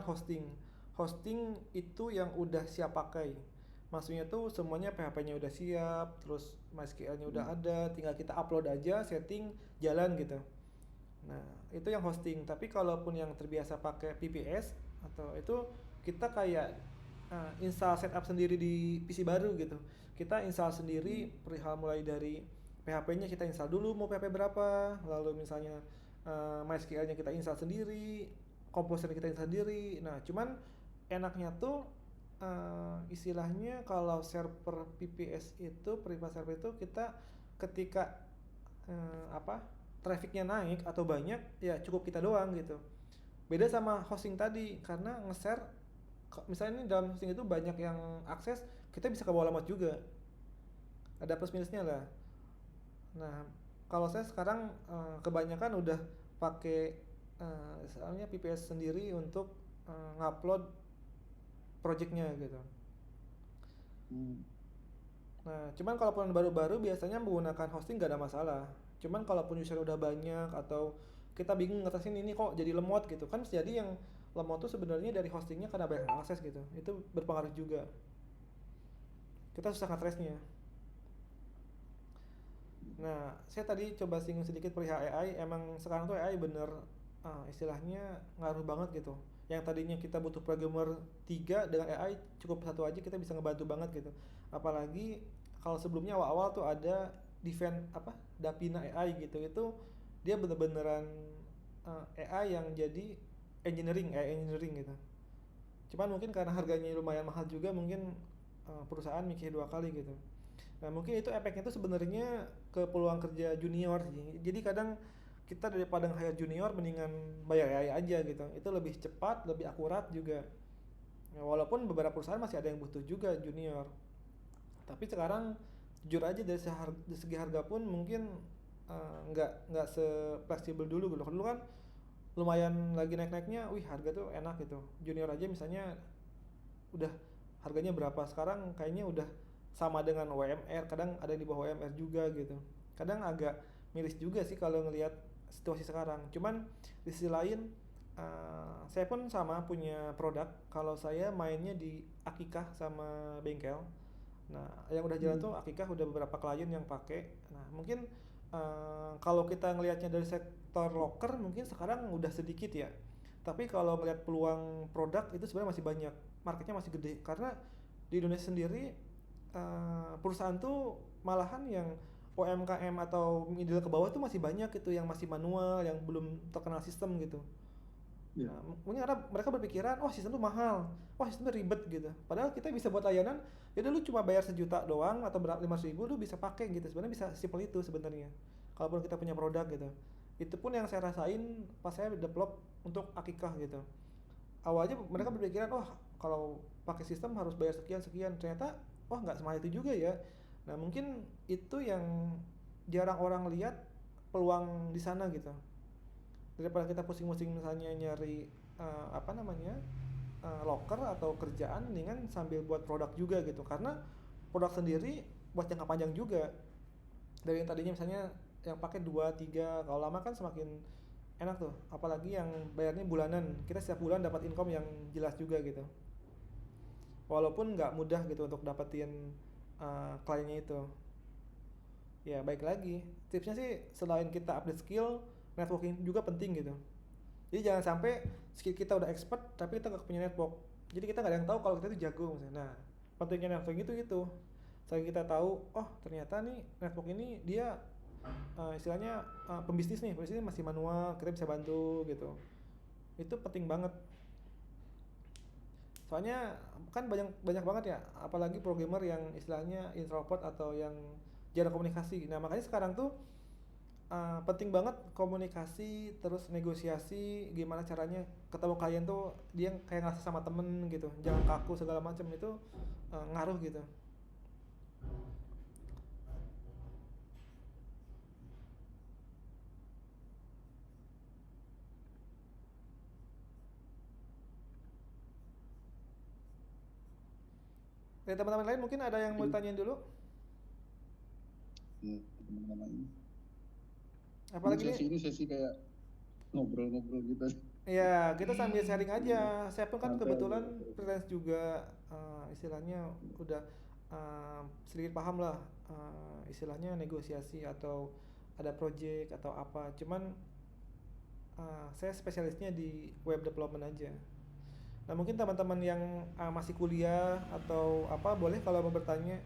hosting itu yang udah siap pakai. Maksudnya tuh semuanya PHP-nya udah siap, terus MySQL-nya udah ada, tinggal kita upload aja, setting, jalan gitu. Nah itu yang hosting. Tapi kalaupun yang terbiasa pakai VPS atau itu, kita kayak install setup sendiri di PC baru gitu. Kita install sendiri perihal mulai dari PHP-nya kita install dulu mau PHP berapa, lalu misalnya MySQL-nya kita install sendiri, Composer kita install sendiri. Nah cuman enaknya tuh istilahnya kalau server VPS itu, private server itu, kita ketika trafficnya naik atau banyak ya cukup kita doang gitu. Beda sama hosting tadi, karena nge-share misalnya ini dalam hosting itu banyak yang akses, kita bisa ke bawah alamat juga, ada plus minusnya lah. Nah kalau saya sekarang kebanyakan udah pakai misalnya VPS sendiri untuk ngupload projectnya gitu. Nah cuman kalaupun baru-baru biasanya menggunakan hosting gak ada masalah. Cuman kalaupun user udah banyak atau kita bingung ngatasin ini kok jadi lemot gitu kan, jadi yang lemot tuh sebenarnya dari hostingnya karena banyak akses gitu, itu berpengaruh juga, kita susah nge-trace-nya. Nah saya tadi coba singgung sedikit perihal AI. Emang sekarang tuh AI bener istilahnya ngaruh banget gitu. Yang tadinya kita butuh programmer 3, dengan AI cukup 1 aja kita bisa ngebantu banget gitu. Apalagi kalau sebelumnya awal-awal tuh ada Dapina AI gitu, itu dia bener-beneran AI yang jadi AI engineering gitu. Cuman mungkin karena harganya lumayan mahal juga, mungkin perusahaan mikir 2 kali gitu. Nah mungkin itu efeknya tuh sebenarnya ke peluang kerja junior sih. Jadi kadang kita daripada nge-hire junior mendingan bayar AI aja gitu, itu lebih cepat, lebih akurat juga. Ya, walaupun beberapa perusahaan masih ada yang butuh juga junior. Tapi sekarang jujur aja dari segi harga pun mungkin nggak se-fleksibel dulu gitu. Dulu kan lumayan lagi naik-naiknya, wih harga tuh enak gitu. Junior aja misalnya udah harganya berapa, sekarang kayaknya udah sama dengan UMR, kadang ada di bawah UMR juga gitu. Kadang agak miris juga sih kalau ngelihat situasi sekarang. Cuman di sisi lain saya pun sama punya produk. Kalau saya mainnya di Akikah sama bengkel. Nah, yang udah jalan tuh Akikah udah beberapa klien yang pakai. Nah, mungkin kalau kita ngelihatnya dari sektor locker mungkin sekarang udah sedikit ya. Tapi kalau ngelihat peluang produk itu sebenarnya masih banyak. Marketnya masih gede karena di Indonesia sendiri perusahaan tuh malahan yang UMKM atau middle ke bawah tuh masih banyak gitu yang masih manual, yang belum terkenal sistem gitu. Iya. Nah, mungkin karena mereka berpikiran, oh sistem tuh mahal, wah sistem tuh ribet gitu. Padahal kita bisa buat layanan, ya udah lu cuma bayar 1 juta doang atau berapa 500.000 lu bisa pakai gitu. Sebenarnya bisa simple itu sebenarnya. Kalaupun kita punya produk gitu. Itu pun yang saya rasain pas saya develop untuk Akikah gitu. Awalnya mereka berpikiran, oh kalau pakai sistem harus bayar sekian. Ternyata, wah nggak semahal itu juga ya. Nah mungkin itu yang jarang orang lihat peluang di sana gitu. Daripada kita pusing-pusing misalnya nyari locker atau kerjaan, mendingan sambil buat produk juga gitu. Karena produk sendiri buat jangka panjang juga. Dari yang tadinya misalnya yang pakai 2-3, kalau lama kan semakin enak tuh. Apalagi yang bayarnya bulanan, kita setiap bulan dapat income yang jelas juga gitu. Walaupun nggak mudah gitu untuk dapetin kliennya itu. Ya baik lagi, tipsnya sih selain kita update skill, networking juga penting gitu. Jadi jangan sampai skill kita udah expert tapi kita nggak punya network. Jadi kita nggak ada yang tahu kalau kita itu jago misalnya. Nah pentingnya networking itu gitu. Selain kita tahu, oh ternyata nih network ini dia istilahnya pembisnis masih manual, kita bisa bantu gitu. Itu penting banget. Soalnya kan banyak banget ya, apalagi programmer yang istilahnya introvert atau yang jarang komunikasi. Nah makanya sekarang tuh penting banget komunikasi, terus negosiasi, gimana caranya ketemu klien tuh dia kayak ngerasa sama temen gitu, jangan kaku segala macam, itu ngaruh gitu. Dari teman-teman lain mungkin ada yang mau ditanyain dulu? Teman-teman lain. Apalagi ini sesi kayak ngobrol-ngobrol gitu. Ya, kita sambil sharing aja. Saya pun kan kebetulan freelance juga, istilahnya udah sedikit paham lah, istilahnya negosiasi atau ada project atau apa. Cuman saya spesialisnya di web development aja. Nah mungkin teman-teman yang masih kuliah atau apa boleh kalau mau bertanya,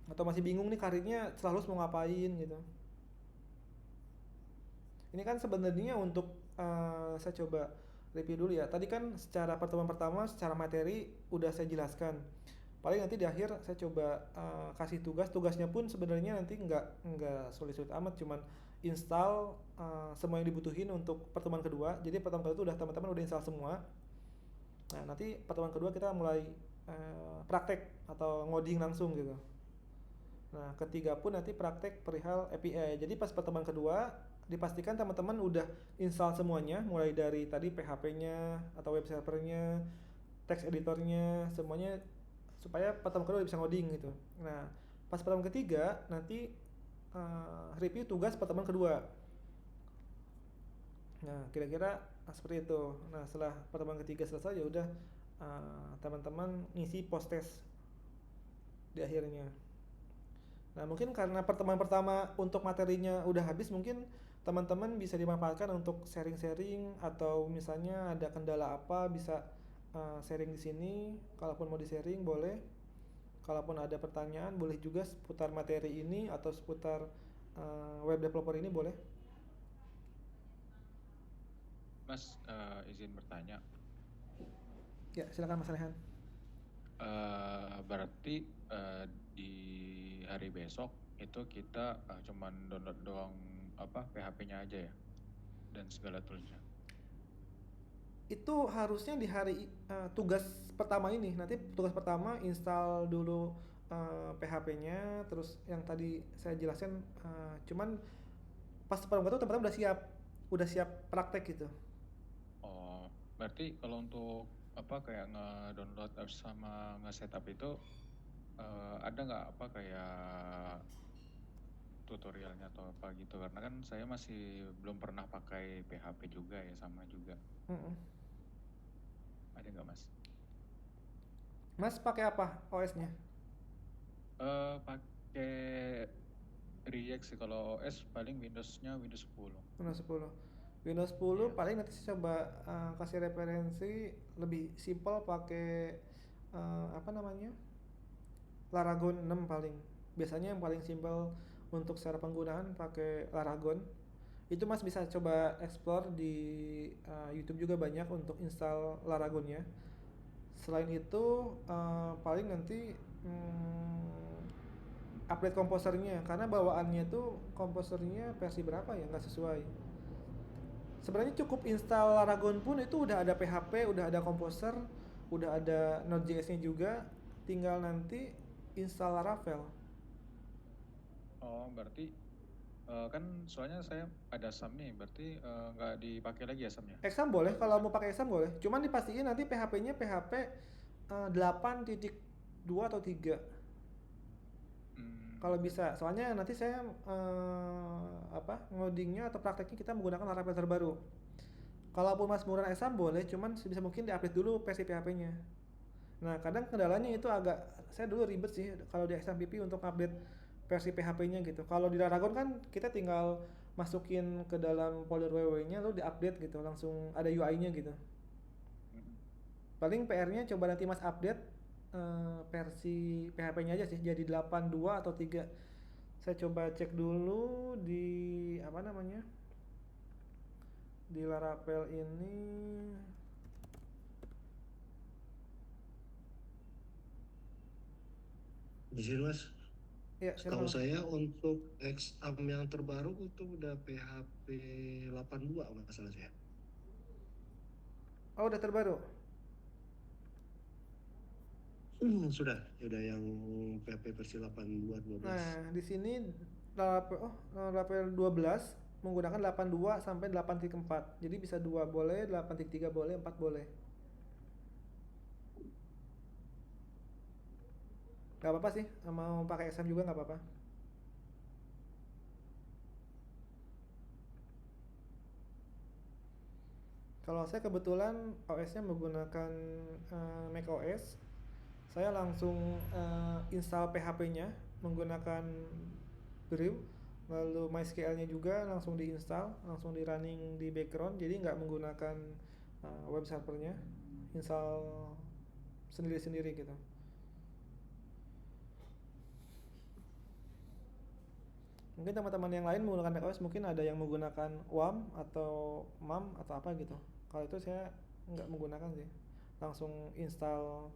atau masih bingung nih karirnya selalu mau ngapain gitu. Ini kan sebenarnya untuk saya coba review dulu ya. Tadi kan secara pertemuan pertama secara materi udah saya jelaskan. Paling nanti di akhir saya coba kasih tugasnya pun sebenarnya nanti nggak sulit-sulit amat, cuman install semua yang dibutuhin untuk pertemuan kedua. Jadi pertemuan kedua itu udah teman-teman udah install semua. Nah nanti pertemuan kedua kita mulai praktek atau ngoding langsung gitu. Nah ketiga pun nanti praktek perihal API. Jadi pas pertemuan kedua dipastikan teman-teman udah install semuanya, mulai dari tadi PHP-nya atau web servernya, text editornya, semuanya, supaya pertemuan kedua bisa ngoding gitu. Nah pas pertemuan ketiga nanti review tugas pertemuan kedua. Nah kira-kira seperti itu. Nah setelah pertemuan ketiga selesai ya udah teman-teman ngisi post test di akhirnya. Nah mungkin karena pertemuan pertama untuk materinya udah habis, mungkin teman-teman bisa dimanfaatkan untuk sharing-sharing, atau misalnya ada kendala apa bisa sharing di sini. Kalaupun mau di-sharing boleh. Kalaupun ada pertanyaan boleh juga seputar materi ini atau seputar web developer ini boleh. Mas, izin bertanya. Ya silakan Mas Rehan. Berarti di hari besok itu kita cuman download doang PHP-nya aja ya, dan segala toolsnya. Itu harusnya di hari tugas pertama ini. Nanti tugas pertama install dulu PHP-nya, terus yang tadi saya jelaskan, cuman pas pertama itu tempatnya udah siap praktek gitu. Oh, berarti kalau untuk apa kayak nge-download apps sama nge-setup itu ada nggak apa kayak tutorialnya atau apa gitu? Karena kan saya masih belum pernah pakai PHP juga ya, sama juga. Ada nggak Mas? Mas pakai apa OS-nya? Pakai React sih. Kalau OS paling Windows-nya Windows 10. Windows 10 paling nanti saya coba kasih referensi lebih simpel pakai apa namanya, Laragon 6 paling. Biasanya yang paling simpel untuk secara penggunaan pakai Laragon. Itu Mas bisa coba explore di YouTube juga banyak untuk install Laragonnya. Selain itu paling nanti update komposernya, karena bawaannya tuh komposernya versi berapa ya, nggak sesuai. Sebenarnya cukup install Laragon pun itu udah ada PHP, udah ada komposer, udah ada Node.js-nya juga, tinggal nanti install Laravel. Oh, berarti kan soalnya saya ada SAM nih, berarti nggak dipakai lagi ya SAM-nya? Exam boleh, kalau mau pakai exam boleh. Cuman dipastiin nanti PHP-nya PHP 8.2 atau 3. Kalau bisa, soalnya nanti saya ngodingnya atau prakteknya kita menggunakan Laravel terbaru. Kalaupun Mas menggunakan exam boleh, cuman sebisa mungkin diupdate dulu versi PHP-nya. Nah, kadang kendalanya itu saya dulu ribet sih kalau di XMPP untuk update versi PHP-nya gitu. Kalau di Laragon kan kita tinggal masukin ke dalam folder www-nya lalu diupdate gitu, langsung ada UI-nya gitu. Paling PR-nya coba nanti Mas update versi PHP-nya aja sih, jadi 8.2 atau 3. Saya coba cek dulu di apa namanya, di Laravel ini. Di sini Mas. Ya, setahu saya untuk exam yang terbaru itu udah PHP 82 nggak salah saya. Oh, udah terbaru? Sudah yang PHP versi 82.12. Nah, di sini Laravel 12 menggunakan 8.2 sampai 8.4. Jadi bisa 2 boleh, 8.3 boleh, 4 boleh. Gak apa-apa sih, mau pakai exam juga gak apa-apa. Kalau saya kebetulan OS-nya menggunakan macOS, saya langsung install PHP-nya menggunakan Brew, lalu MySQL-nya juga langsung diinstal, langsung di running di background, jadi nggak menggunakan web servernya, install sendiri-sendiri gitu. Mungkin teman-teman yang lain menggunakan macOS mungkin ada yang menggunakan WAM atau MAM atau apa gitu. Kalau itu saya nggak menggunakan sih, langsung install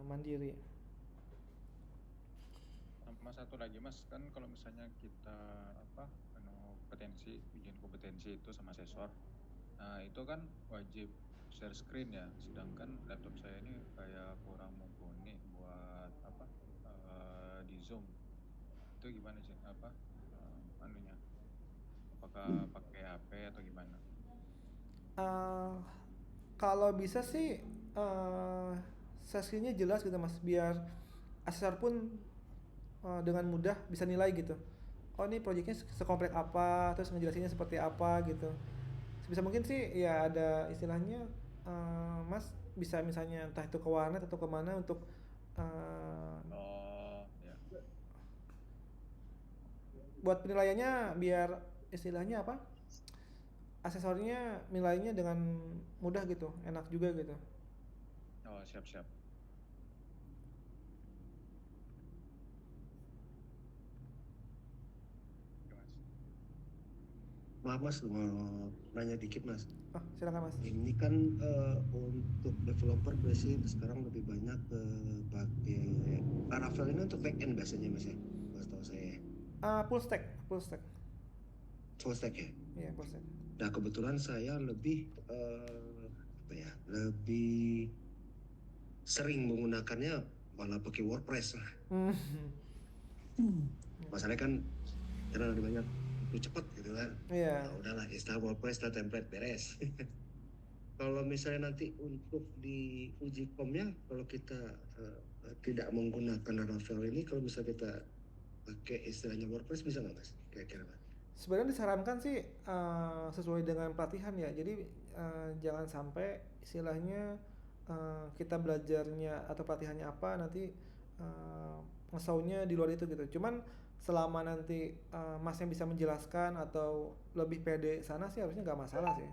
mandiri. Sama satu lagi Mas, kan kalau misalnya kita ujian kompetensi itu sama asesor, nah itu kan wajib share screen ya, sedangkan laptop saya ini kayak kurang mumpuni buat di Zoom. Itu gimana sih apakah pakai HP atau gimana? Kalau bisa sih sesinya jelas gitu Mas, biar asesor pun dengan mudah bisa nilai gitu. Oh, ini proyeknya sekompleks apa, terus ngejelasinnya seperti apa gitu. Sebisa mungkin sih ya ada istilahnya Mas bisa misalnya entah itu ke warnet atau kemana untuk buat penilaiannya, biar istilahnya apa, asesornya nilainya dengan mudah gitu, enak juga gitu. Oh, siap. Maaf Mas, mau nanya dikit Mas. Silakan Mas. Ini kan untuk developer biasanya sekarang lebih banyak pakai Laravel ini untuk backend biasanya Mas ya, setahu saya. Full stack. Full stack ya? Iya, full stack. Nah kebetulan saya lebih lebih sering menggunakannya malah pakai WordPress. Masalahnya kan karena lebih banyak itu cepat gitu kan. Iya. Nah, udahlah install WordPress dan template beres. Kalau misalnya nanti untuk di uji komnya, kalau kita tidak menggunakan Laravel ini, kalau misalnya kita pakai istilahnya WordPress bisa nggak mas? Kira-kira mas? Sebenarnya disarankan sih sesuai dengan pelatihan ya. Jadi jangan sampai istilahnya kita belajarnya atau pelatihannya apa nanti ngesaunya di luar itu gitu. Cuman selama nanti masnya bisa menjelaskan atau lebih pede sana sih harusnya nggak masalah sih.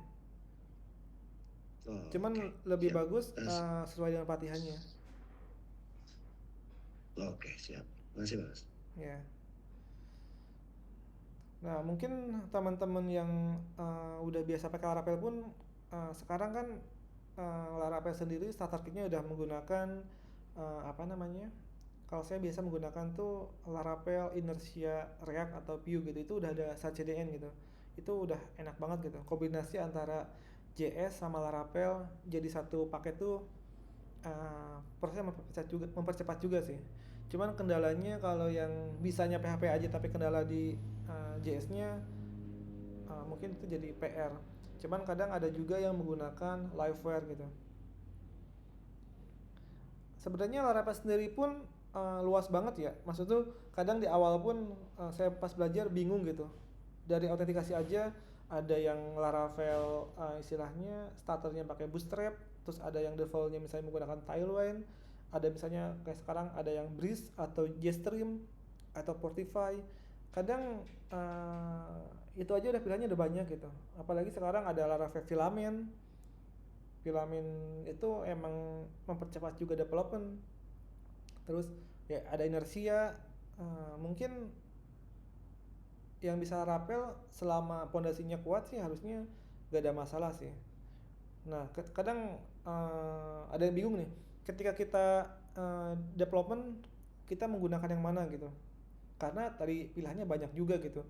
Cuman lebih siap. bagus sesuai dengan pelatihannya. Oke, siap. Makasih mas. Ya. Nah mungkin teman-teman yang udah biasa pakai Laravel pun sekarang kan Laravel sendiri starter kitnya udah menggunakan kalau saya biasa menggunakan tuh Laravel Inertia React atau Vue gitu, itu udah ada CDN gitu, itu udah enak banget gitu, kombinasi antara JS sama Laravel jadi satu paket tuh prosesnya mempercepat juga sih. Cuman kendalanya kalau yang bisanya PHP aja tapi kendala di JS-nya mungkin itu jadi PR. Cuman kadang ada juga yang menggunakan Livewire gitu. Sebenarnya Laravel sendiri pun luas banget ya. Maksud tuh kadang di awal pun saya pas belajar bingung gitu. Dari autentikasi aja ada yang Laravel istilahnya starternya pakai Bootstrap, terus ada yang defaultnya misalnya menggunakan Tailwind, ada misalnya kayak sekarang ada yang Breeze atau Jetstream atau Portify. Kadang itu aja udah pilihannya udah banyak gitu. Apalagi sekarang ada Laravel Filament. Filament itu emang mempercepat juga development. Terus ya ada Inertia, mungkin yang bisa Laravel selama pondasinya kuat sih harusnya gak ada masalah sih. Nah kadang ada yang bingung nih, ketika kita development kita menggunakan yang mana gitu, karena tadi pilihannya banyak juga gitu.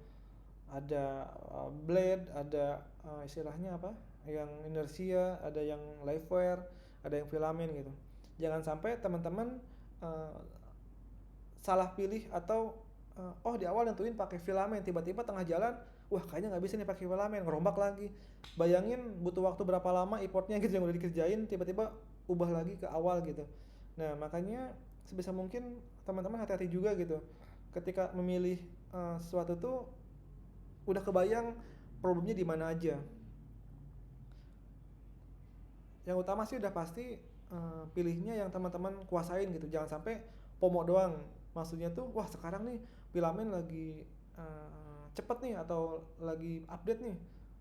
Ada Blade, ada istilahnya apa yang Inertia, ada yang Livewire, ada yang Filament gitu. Jangan sampai teman-teman salah pilih atau di awal nentuin pakai Filament, tiba-tiba tengah jalan wah kayaknya nggak bisa nih pakai Filament, ngerombak lagi. Bayangin butuh waktu berapa lama importnya gitu yang udah dikerjain, tiba-tiba ubah lagi ke awal gitu. Nah makanya sebisa mungkin teman-teman hati-hati juga gitu ketika memilih sesuatu tuh udah kebayang problemnya di mana aja. Yang utama sih udah pasti pilihnya yang teman-teman kuasain gitu, jangan sampai FOMO doang. Maksudnya tuh wah sekarang nih Filament lagi cepet nih atau lagi update nih,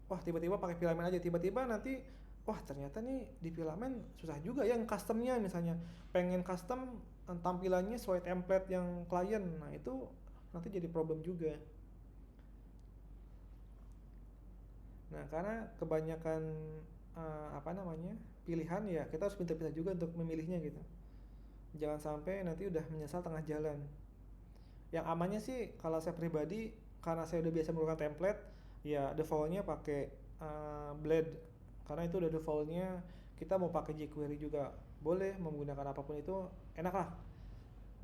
wah tiba-tiba pakai Filament aja, tiba-tiba nanti wah ternyata nih di Filament susah juga yang customnya, misalnya pengen custom tampilannya sesuai template yang klien, nah itu nanti jadi problem juga. Nah karena kebanyakan pilihan ya kita harus pintar-pintar juga untuk memilihnya gitu. Jangan sampai nanti udah menyesal tengah jalan. Yang amannya sih kalau saya pribadi, karena saya udah biasa menggunakan template, ya defaultnya pakai Blade, karena itu udah defaultnya. Kita mau pakai jQuery juga boleh, menggunakan apapun itu enak lah.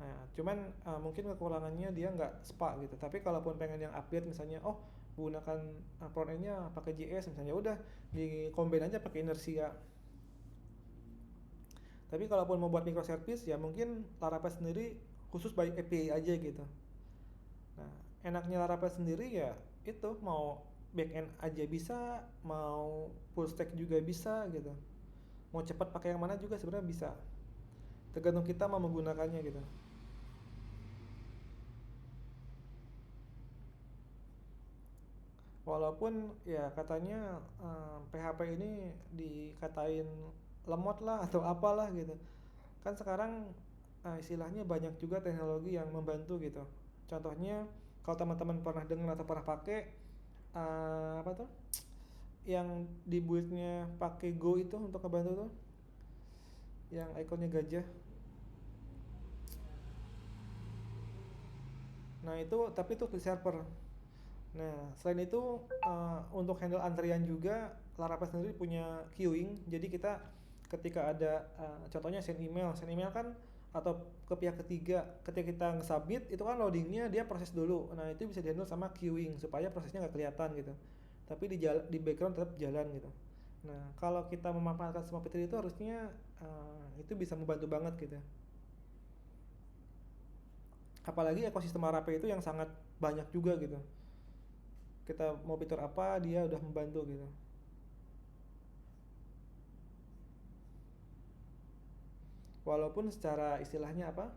Nah cuman mungkin kekurangannya dia nggak SPA gitu. Tapi kalaupun pengen yang update misalnya menggunakan front-end-nya pakai JS misalnya, udah di combine aja pakai Inertia. Tapi kalaupun mau buat microservice ya mungkin Laravel sendiri khusus by API aja gitu. Nah enaknya Laravel sendiri ya itu mau backend aja bisa, mau full stack juga bisa gitu. Mau cepat pakai yang mana juga sebenarnya bisa. Tergantung kita mau menggunakannya gitu. Walaupun ya katanya PHP ini dikatain lemot lah atau apalah gitu. Kan sekarang istilahnya banyak juga teknologi yang membantu gitu. Contohnya kalau teman-teman pernah dengar atau pernah pakai yang di build-nya pakai Go itu untuk ngebantu tuh, yang ikonnya gajah. Nah itu tapi itu di server. Nah, selain itu untuk handle antrian juga Laravel sendiri punya queuing. Jadi kita ketika ada contohnya send email kan atau ke pihak ketiga, ketika kita nge-submit itu kan loadingnya dia proses dulu. Nah, itu bisa dihandle sama queuing supaya prosesnya nggak kelihatan gitu. Tapi di background tetap jalan gitu. Nah, kalau kita memanfaatkan semua fitur itu harusnya itu bisa membantu banget gitu. Apalagi ekosistem Laravel itu yang sangat banyak juga gitu. Kita mau fitur apa dia udah membantu gitu. Walaupun secara istilahnya apa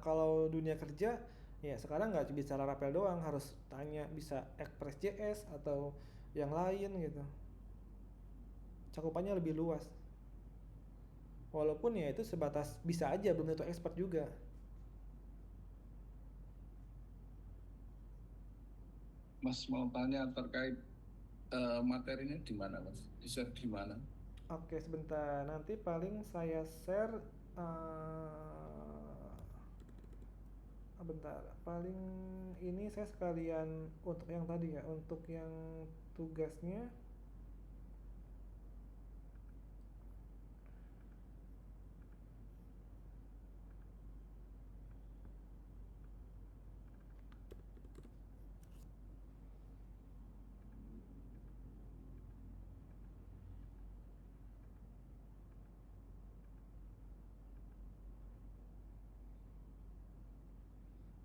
kalau dunia kerja ya sekarang nggak bisa Laravel doang, harus tanya bisa Express.js atau yang lain gitu, cakupannya lebih luas. Walaupun ya itu sebatas bisa aja, belum tentu expert juga. Mas mau tanya terkait materinya di mana, Mas? Di-share di mana? Oke, sebentar. Nanti paling saya share bentar. Paling ini saya sekalian untuk yang tadi ya, untuk yang tugasnya.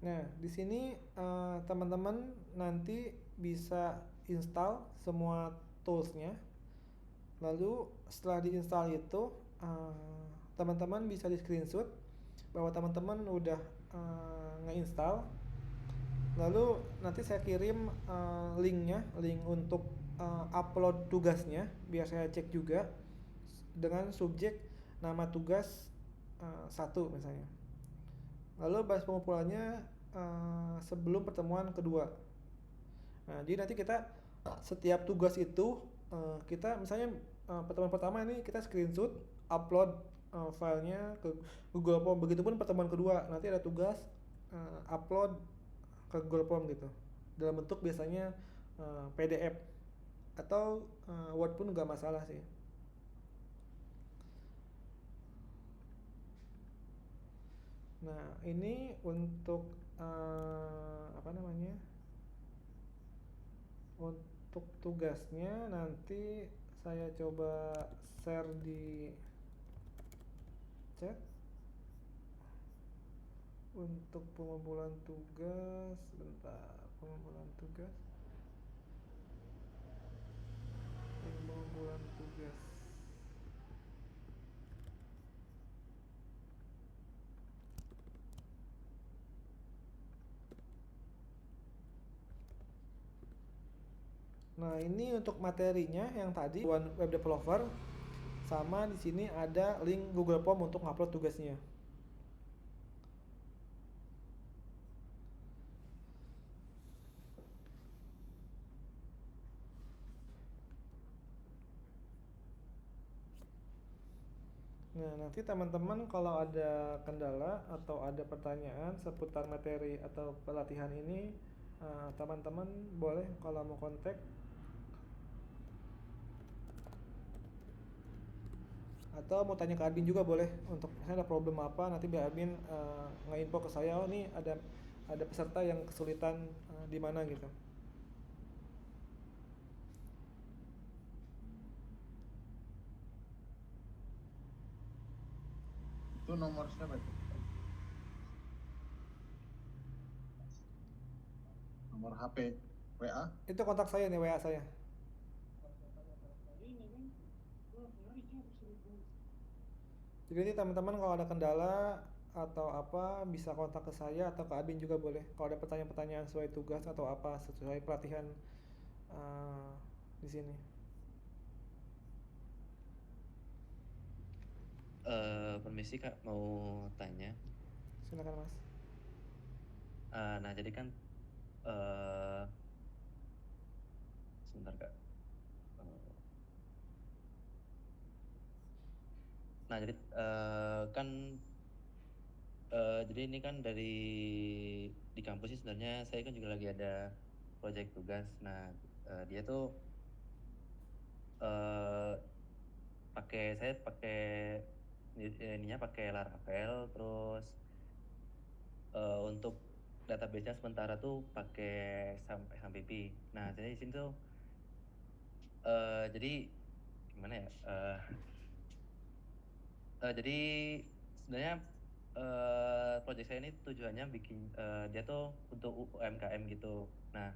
Nah, di sini teman-teman nanti bisa install semua toolsnya. Lalu setelah diinstal itu teman-teman bisa di screenshot bahwa teman-teman udah ngeinstall. Lalu nanti saya kirim link untuk upload tugasnya biar saya cek juga dengan subjek nama tugas 1 misalnya. Lalu balas pengumpulannya sebelum pertemuan kedua. Nah, jadi nanti kita setiap tugas itu kita misalnya pertemuan pertama ini kita screenshot, upload filenya ke Google Form. Begitupun pertemuan kedua nanti ada tugas upload ke Google Form gitu. Dalam bentuk biasanya PDF atau Word pun nggak masalah sih. Nah, ini untuk apa namanya? Untuk tugasnya nanti saya coba share di chat. Untuk pengumpulan tugas, bentar, pengumpulan tugas. Pengumpulan tugas. Nah, ini untuk materinya yang tadi web developer, sama di sini ada link Google Form untuk ngupload tugasnya. Nah, nanti teman-teman kalau ada kendala atau ada pertanyaan seputar materi atau pelatihan ini, teman-teman boleh kalau mau kontak atau mau tanya ke admin juga boleh, untuk misalnya ada problem apa nanti biar admin nge-info ke saya, oh nih ada peserta yang kesulitan di mana gitu. Itu nomor siapa itu? Nomor HP WA? Itu kontak saya nih, WA saya. Jadi nanti teman-teman kalau ada kendala atau apa bisa kontak ke saya atau ke admin juga boleh. Kalau ada pertanyaan-pertanyaan sesuai tugas atau apa sesuai pelatihan di sini. Permisi Kak, mau tanya. Silakan Mas. Nah jadi kan sebentar Kak. Nah jadi kan jadi ini kan di kampus sih sebenarnya saya kan juga lagi ada project tugas. Nah, dia tuh saya pakai Laravel, terus untuk database-nya sementara tuh pakai SAMPP. Nah, jadi di sini tuh jadi gimana ya? Jadi sebenarnya project saya ini tujuannya bikin dia tuh untuk UMKM gitu. Nah,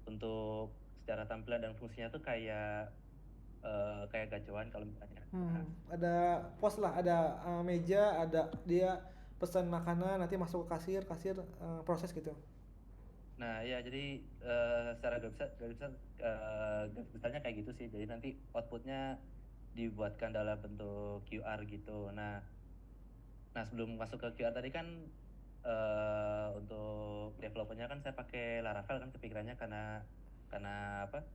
untuk secara tampilan dan fungsinya tuh kayak gacuan kalau misalnya. Ada pos lah, ada meja, ada dia pesan makanan, nanti masuk ke kasir proses gitu. Nah, ya jadi secara garis besarnya kayak gitu sih. Jadi nanti outputnya dibuatkan dalam bentuk QR gitu. Nah sebelum masuk ke QR tadi kan untuk developernya kan saya pakai Laravel kan, kepikirannya karena apa?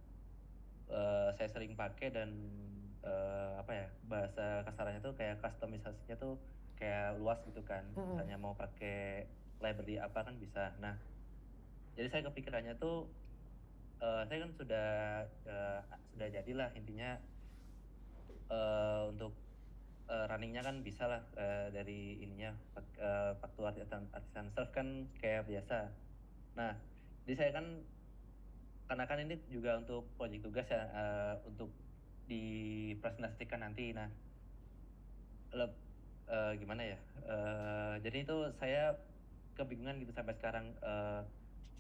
Saya sering pakai dan bahasa kasarnya tuh kayak customisasinya tuh kayak luas gitu kan. Misalnya mau pakai library apa kan bisa. Nah, jadi saya kepikirannya tuh saya kan sudah jadilah intinya untuk runningnya kan bisa lah dari ininya waktu artisan serve kan kayak biasa. Nah, jadi saya kan karena kan ini juga untuk project tugas ya, untuk dipresentasikan nanti. Nah, gimana ya? Jadi itu saya kebingungan gitu sampai sekarang.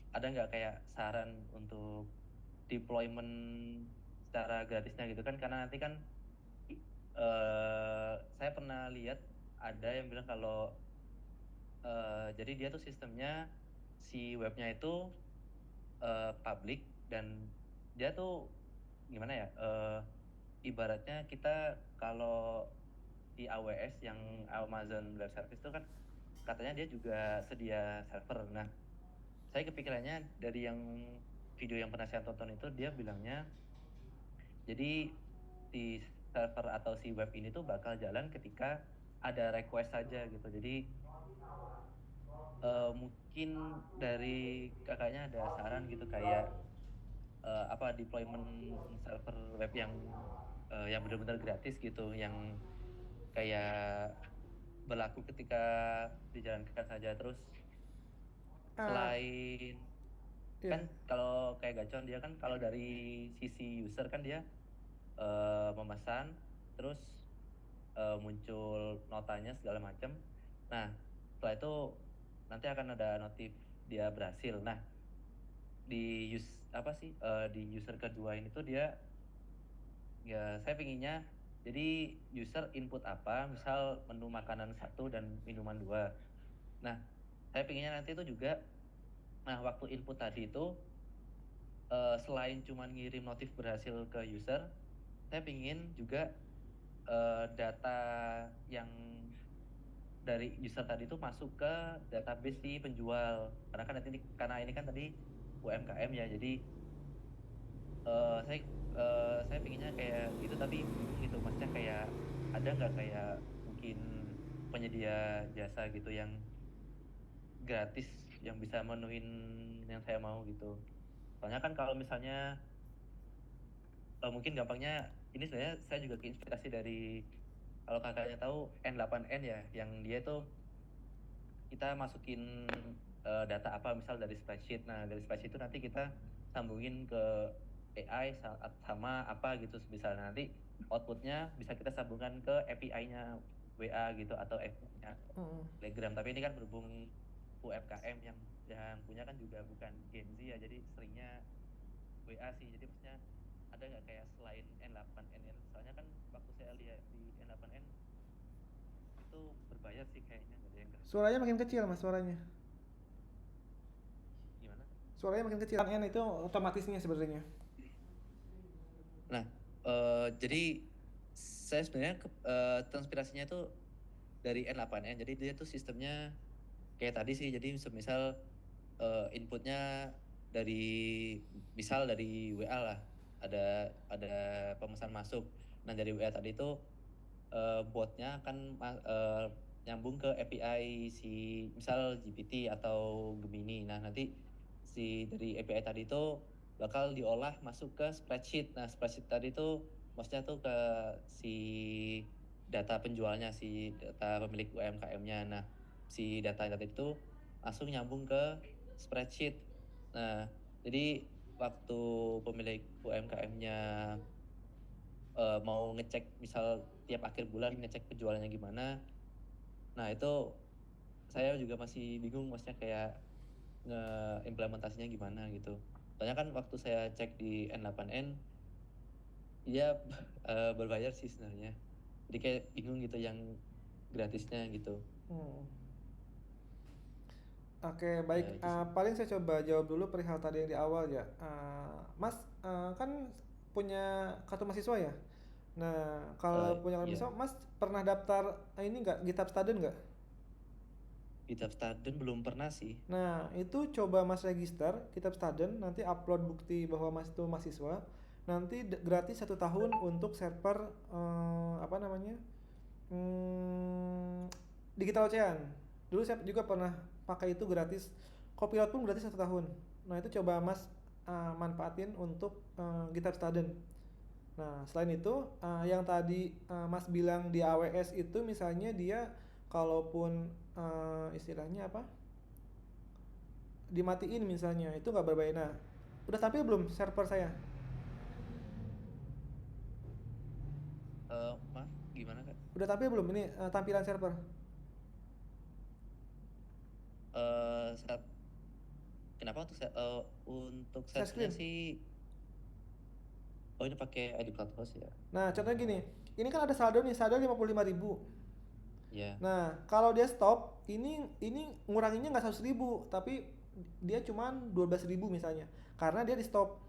Ada nggak kayak saran untuk deployment secara gratisnya gitu kan? Karena nanti kan saya pernah lihat ada yang bilang kalau jadi dia tuh sistemnya si webnya itu public dan dia tuh gimana ya? Ibaratnya kita kalau di AWS yang Amazon Web Service itu kan katanya dia juga sedia server. Nah, saya kepikirannya dari yang video yang pernah saya tonton itu dia bilangnya jadi si server atau si web ini tuh bakal jalan ketika ada request saja gitu. Jadi mungkin dari kakaknya ada saran gitu kayak deployment server web yang benar-benar gratis gitu, yang kayak berlaku ketika dijalankan saja. Terus selain kan kalau kayak gacon dia kan kalau dari sisi user kan dia memesan terus muncul notanya segala macam. Nah, setelah itu nanti akan ada notif dia berhasil. Nah, di user kedua ini tuh dia ya saya pinginnya jadi user input apa, misal menu makanan 1 dan minuman 2. Nah, saya pinginnya nanti itu juga waktu input tadi itu selain cuma ngirim notif berhasil ke user, saya pingin juga data yang dari user tadi itu masuk ke database si penjual. Karena ini kan tadi UMKM ya, jadi saya pinginnya kayak gitu, tapi gitu maksudnya kayak ada nggak kayak mungkin penyedia jasa gitu yang gratis yang bisa menuhin yang saya mau gitu. Soalnya kan kalau misalnya mungkin gampangnya ini sebenarnya saya juga keinspirasi dari kalau kakaknya tahu N8N ya, yang dia tuh kita masukin data apa misal dari spreadsheet. Nah, dari spreadsheet itu nanti kita sambungin ke AI sama apa gitu, misalnya nanti outputnya bisa kita sambungkan ke API-nya WA gitu atau API-nya Telegram. Tapi ini kan berhubung UMKM yang punya kan juga bukan Gen Z ya, jadi seringnya WA sih. Jadi maksudnya ada nggak kayak selain N8N, soalnya kan waktu saya lihat di N8N itu berbayar sih kayaknya, nggak ada yang gratis. Suaranya makin kecil mas, suaranya. Gimana? Suaranya makin kecil. N itu otomatisnya sebenarnya. Nah, jadi saya sebenarnya transpirasinya itu dari N8N. Jadi dia tuh sistemnya kayak tadi sih. Jadi misal inputnya dari WA lah, ada pemesan masuk. Nah, dari WA tadi itu botnya akan nyambung ke API si misal GPT atau Gemini. Nah, nanti dari API tadi itu bakal diolah masuk ke spreadsheet. Nah, spreadsheet tadi tuh maksudnya tuh ke si data penjualnya, si data pemilik UMKM-nya. Nah, si data tadi itu langsung nyambung ke spreadsheet. Nah, jadi waktu pemilik UMKM-nya mau ngecek, misal tiap akhir bulan ngecek penjualannya gimana. Nah, itu saya juga masih bingung, maksudnya kayak nge-implementasinya gimana gitu. Soalnya kan waktu saya cek di N8N, dia berbayar sih sebenarnya. Jadi kayak bingung gitu yang gratisnya gitu. Oke, baik. Paling saya coba jawab dulu perihal tadi yang di awal ya. Mas, kan punya kartu mahasiswa ya? Nah, kalau punya kartu mahasiswa, Mas pernah daftar ini nggak, GitHub Student nggak? GitHub Student belum pernah sih. Nah, itu coba Mas register GitHub Student, nanti upload bukti bahwa Mas itu mahasiswa. Nanti gratis 1 tahun untuk server Digital Ocean. Dulu saya juga pernah pakai itu gratis. Copilot pun gratis 1 tahun. Nah, itu coba Mas manfaatin untuk GitHub Student. Nah, selain itu yang tadi Mas bilang di AWS itu misalnya dia kalaupun istilahnya apa, dimatiin misalnya, itu nggak berbahaya. Nah, udah tampil belum server saya? Mas, gimana Kak? Udah tampil belum ini tampilan server? Kenapa untuk search-nya sih? Oh, ini pakai ID CloudHost ya? Nah, contohnya gini, ini kan ada saldo nih, saldo 55.000. Iya. Nah, kalau dia stop, ini nguranginnya nggak 100.000, tapi dia cuman 12.000 misalnya, karena dia di stop.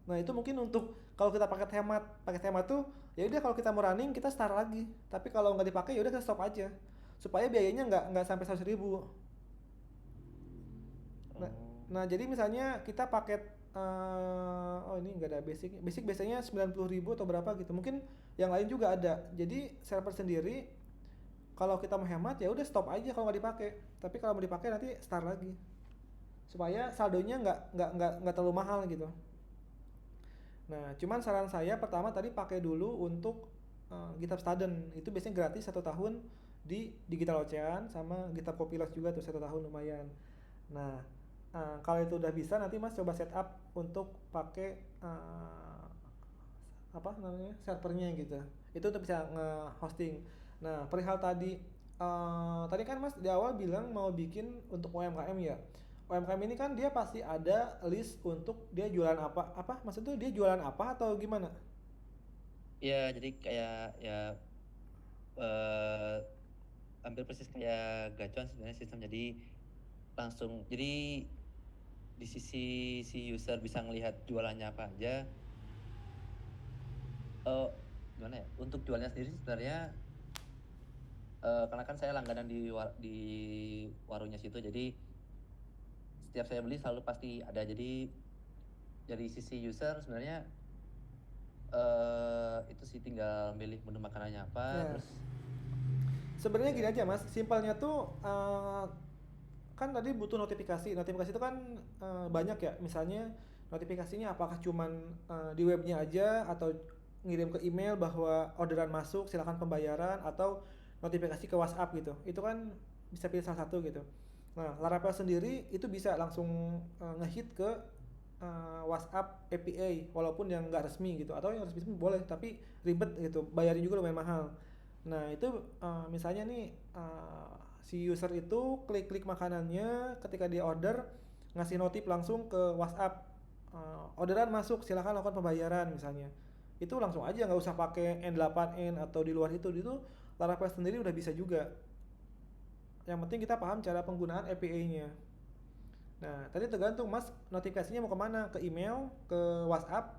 Nah, itu mungkin untuk kalau kita pakai hemat tuh, ya udah kalau kita mau running kita start lagi. Tapi kalau nggak dipakai ya udah kita stop aja, supaya biayanya nggak sampai 100.000. Nah, jadi misalnya kita paket ini nggak ada basic biasanya 90.000 atau berapa gitu, mungkin yang lain juga ada. Jadi server sendiri kalau kita mau hemat ya udah stop aja kalau nggak dipakai, tapi kalau mau dipakai nanti start lagi, supaya saldonya nggak terlalu mahal gitu. Nah, cuman saran saya pertama tadi pakai dulu untuk GitHub Student, itu biasanya gratis 1 tahun di Digital Ocean, sama GitHub Copilot juga tuh 1 tahun lumayan. Nah, kalau itu udah bisa, nanti Mas coba setup untuk pakai servernya gitu. Itu untuk bisa nge-hosting. Nah, perihal tadi kan Mas di awal bilang mau bikin untuk UMKM ya. UMKM ini kan dia pasti ada list untuk dia jualan apa? Maksudnya dia jualan apa atau gimana? Iya, jadi kayak ya hampir persis kayak gacuan sebenarnya sistem. Jadi langsung, jadi di sisi si user bisa ngelihat jualannya apa aja. Gimana ya? Untuk jualnya sendiri sebenarnya karena kan saya langganan di warungnya situ, jadi setiap saya beli selalu pasti ada. Jadi dari sisi user sebenarnya itu sih tinggal milih menu makanannya apa. Nah, terus sebenarnya gini aja Mas, simpelnya tuh kan tadi butuh notifikasi itu kan banyak ya, misalnya notifikasinya apakah cuman di webnya aja, atau ngirim ke email bahwa orderan masuk silakan pembayaran, atau notifikasi ke WhatsApp gitu. Itu kan bisa pilih salah satu gitu. Nah, Laravel sendiri itu bisa langsung ngehit ke WhatsApp API, walaupun yang nggak resmi gitu, atau yang resmi boleh tapi ribet gitu, bayarnya juga lumayan mahal. Nah, itu misalnya nih si user itu klik makanannya, ketika dia order ngasih notif langsung ke WhatsApp, orderan masuk silakan lakukan pembayaran misalnya. Itu langsung aja, nggak usah pakai N8N atau di luar itu Laravel sendiri udah bisa juga. Yang penting kita paham cara penggunaan API-nya. Nah, tadi tergantung Mas notifikasinya mau kemana, ke email, ke WhatsApp,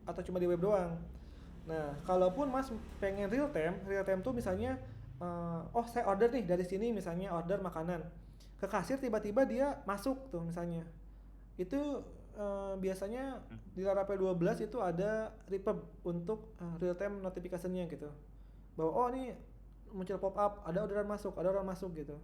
atau cuma di web doang. Nah, kalaupun Mas pengen real time tuh misalnya saya order nih dari sini, misalnya order makanan, ke kasir tiba-tiba dia masuk tuh misalnya. Itu biasanya di Laravel 12 itu ada repub untuk real time notification-nya gitu. Bahwa ini muncul pop up, ada orderan masuk gitu.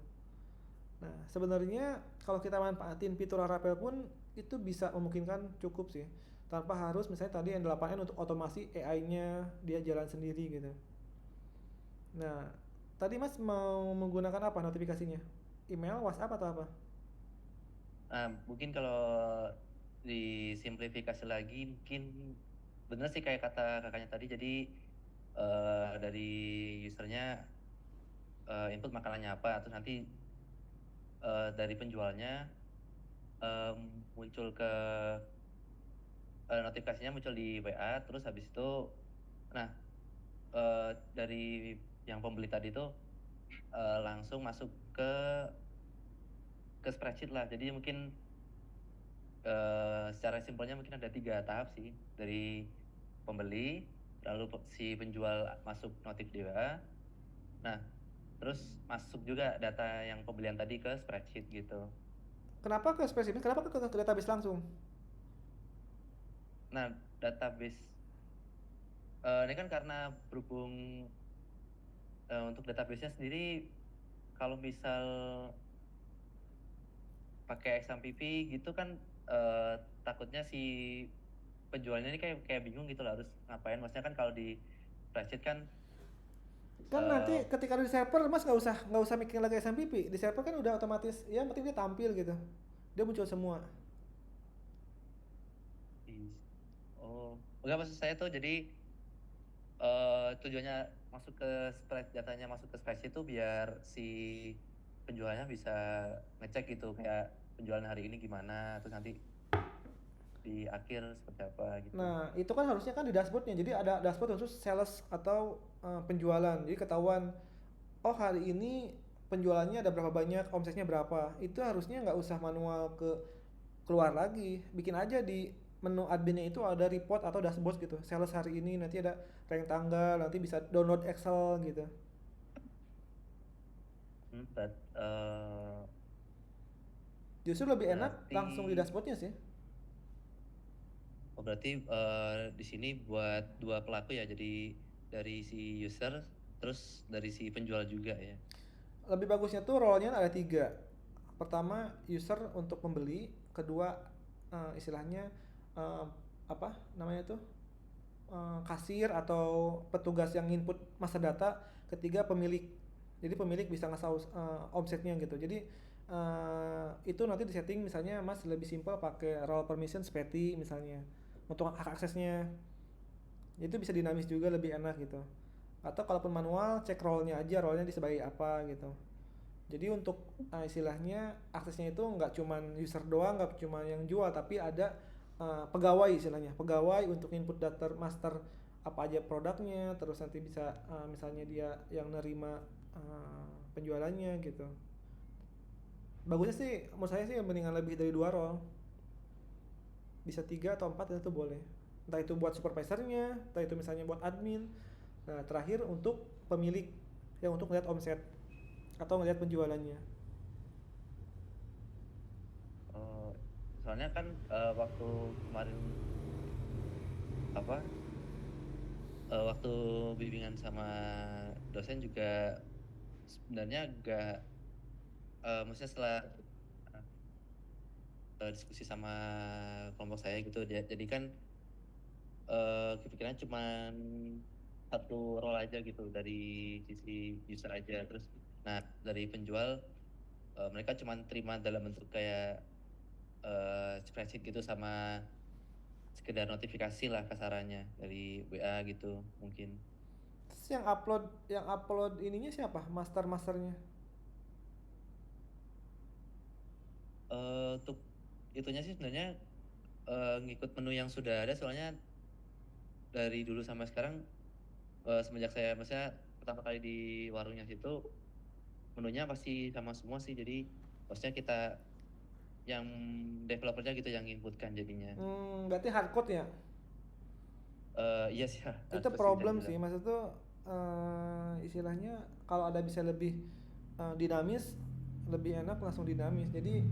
Nah, sebenarnya kalau kita manfaatin fitur Laravel pun itu bisa memungkinkan cukup sih. Tanpa harus misalnya tadi yang 8N untuk otomasi AI-nya dia jalan sendiri gitu. Nah, tadi Mas mau menggunakan apa notifikasinya? Email, WhatsApp atau apa? Mungkin kalau disimplifikasi lagi mungkin bener sih kayak kata kakaknya tadi, jadi dari usernya input makanannya apa, terus nanti dari penjualnya muncul ke notifikasinya muncul di WA, terus habis itu nah dari yang pembeli tadi itu langsung masuk ke spreadsheet lah. Jadi mungkin secara simpelnya mungkin ada 3 tahap sih, dari pembeli, lalu si penjual masuk notif di WA, nah terus masuk juga data yang pembelian tadi ke spreadsheet gitu. Kenapa ke spesifik? Kenapa ke database langsung? Nah, database ini kan karena berhubung untuk database-nya sendiri, kalau misal pakai XMPP gitu kan takutnya si penjualnya ini kayak bingung gitu lah harus ngapain. Maksudnya kan kalau di spreadsheet kan nanti ketika di server Mas nggak usah mikirin lagi XMPP. Di server kan udah otomatis, ya penting dia tampil gitu, dia muncul semua. Oh, enggak, maksud saya tuh jadi tujuannya masuk ke datanya masuk ke spreadsheet itu biar si penjualnya bisa ngecek gitu, kayak penjualan hari ini gimana, terus nanti di akhir seperti apa gitu. Nah, itu kan harusnya kan di dashboardnya. Jadi ada dashboard khusus sales atau penjualan. Jadi ketahuan, oh hari ini penjualannya ada berapa banyak, omsetnya berapa. Itu harusnya nggak usah manual keluar lagi. Bikin aja di menu adminnya itu ada report atau dashboard gitu. Sales hari ini, nanti ada rank tanggal, nanti bisa download Excel gitu. Justru lebih enak langsung di dashboardnya sih. Oh, berarti di sini buat 2 pelaku ya, jadi dari si user terus dari si penjual juga ya. Lebih bagusnya tuh role-nya ada 3. Pertama user untuk pembeli, kedua istilahnya apa namanya tuh kasir atau petugas yang input master data, ketiga pemilik. Jadi pemilik bisa nge-source omsetnya gitu. Jadi itu nanti di setting misalnya Mas lebih simpel pakai role permission petty misalnya untuk hak aksesnya. Itu bisa dinamis juga, lebih enak gitu. Atau kalaupun manual cek role-nya aja, role-nya sebagai apa gitu. Jadi untuk istilahnya aksesnya itu nggak cuman user doang, nggak cuma yang jual, tapi ada pegawai istilahnya, pegawai untuk input data master apa aja produknya, terus nanti bisa misalnya dia yang nerima penjualannya gitu. Bagusnya sih menurut saya sih mendingan lebih dari 2 role. Bisa 3 atau 4 itu boleh. Entah itu buat supervisornya, entah itu misalnya buat admin. Nah, terakhir untuk pemilik yang untuk ngeliat omset atau ngeliat penjualannya. Soalnya kan waktu kemarin waktu bimbingan sama dosen juga sebenarnya agak maksudnya setelah diskusi sama kelompok saya gitu, jadi kan kepikiran cuman 1 role aja gitu dari sisi user aja. Terus nah dari penjual mereka cuma terima dalam bentuk kayak spreadsheet gitu sama sekedar notifikasi lah kasarannya dari WA gitu mungkin. Terus yang upload ininya siapa? Masternya? Untuk itunya sih sebenarnya ngikut menu yang sudah ada, soalnya dari dulu sampai sekarang semenjak saya maksudnya pertama kali di warungnya situ menunya pasti sama semua sih, jadi maksudnya kita yang developernya gitu yang inputkan jadinya. Berarti hardcode ya? Iya sih. Itu problem sih, maksud tuh istilahnya kalau ada bisa lebih dinamis, lebih enak langsung dinamis. Jadi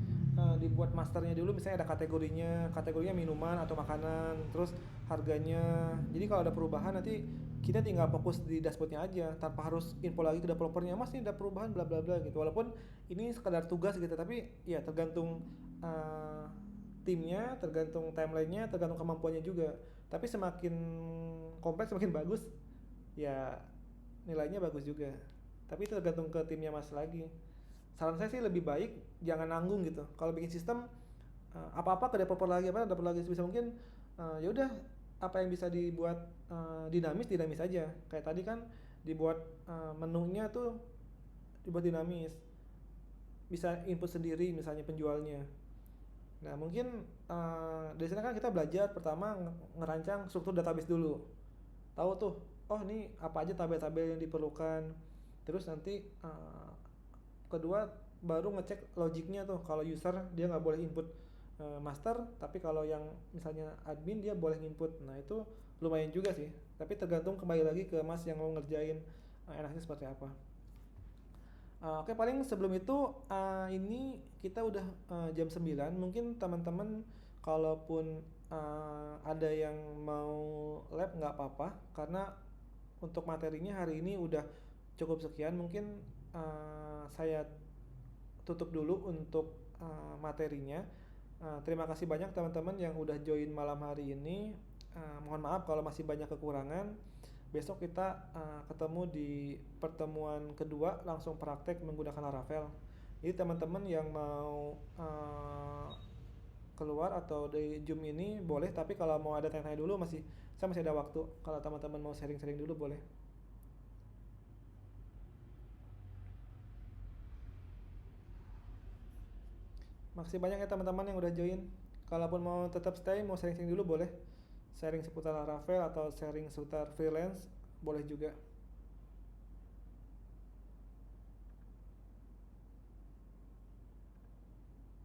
dibuat masternya dulu, misalnya ada kategorinya minuman atau makanan, terus harganya. Jadi kalau ada perubahan nanti kita tinggal fokus di dashboardnya aja tanpa harus info lagi ke developernya, Mas ini ada perubahan bla bla bla gitu. Walaupun ini sekedar tugas gitu, tapi ya tergantung timnya, tergantung timelinenya, tergantung kemampuannya juga. Tapi semakin kompleks semakin bagus, ya nilainya bagus juga. Tapi itu tergantung ke timnya Mas lagi. Saran saya sih lebih baik jangan nanggung gitu. Kalau bikin sistem apa-apa ke developer lagi, bisa mungkin ya udah apa yang bisa dibuat dinamis aja. Kayak tadi kan dibuat menunya tuh dibuat dinamis. Bisa input sendiri misalnya penjualnya. Nah mungkin dari sana kan kita belajar pertama ngerancang struktur database dulu. Tahu tuh, oh ini apa aja tabel-tabel yang diperlukan. Terus nanti kedua baru ngecek logiknya tuh. Kalau user dia nggak boleh input master, tapi kalau yang misalnya admin dia boleh input. Nah itu lumayan juga sih. Tapi tergantung kembali lagi ke Mas yang mau ngerjain enaknya seperti apa. Oke, paling sebelum itu ini kita udah jam 9. Mungkin teman-teman kalaupun ada yang mau lab nggak apa-apa, karena untuk materinya hari ini udah cukup sekian. Mungkin saya tutup dulu untuk materinya. Terima kasih banyak teman-teman yang udah join malam hari ini. Mohon maaf kalau masih banyak kekurangan. Besok kita ketemu di pertemuan kedua langsung praktek menggunakan Laravel. Jadi teman-teman yang mau keluar atau di Zoom ini boleh, tapi kalau mau ada tanya-tanya dulu saya masih ada waktu. Kalau teman-teman mau sharing-sharing dulu boleh. Makasih banyak ya teman-teman yang udah join. Kalaupun mau tetap stay, mau sharing-sharing dulu boleh. Sharing seputar Laravel atau sharing seputar freelance boleh juga.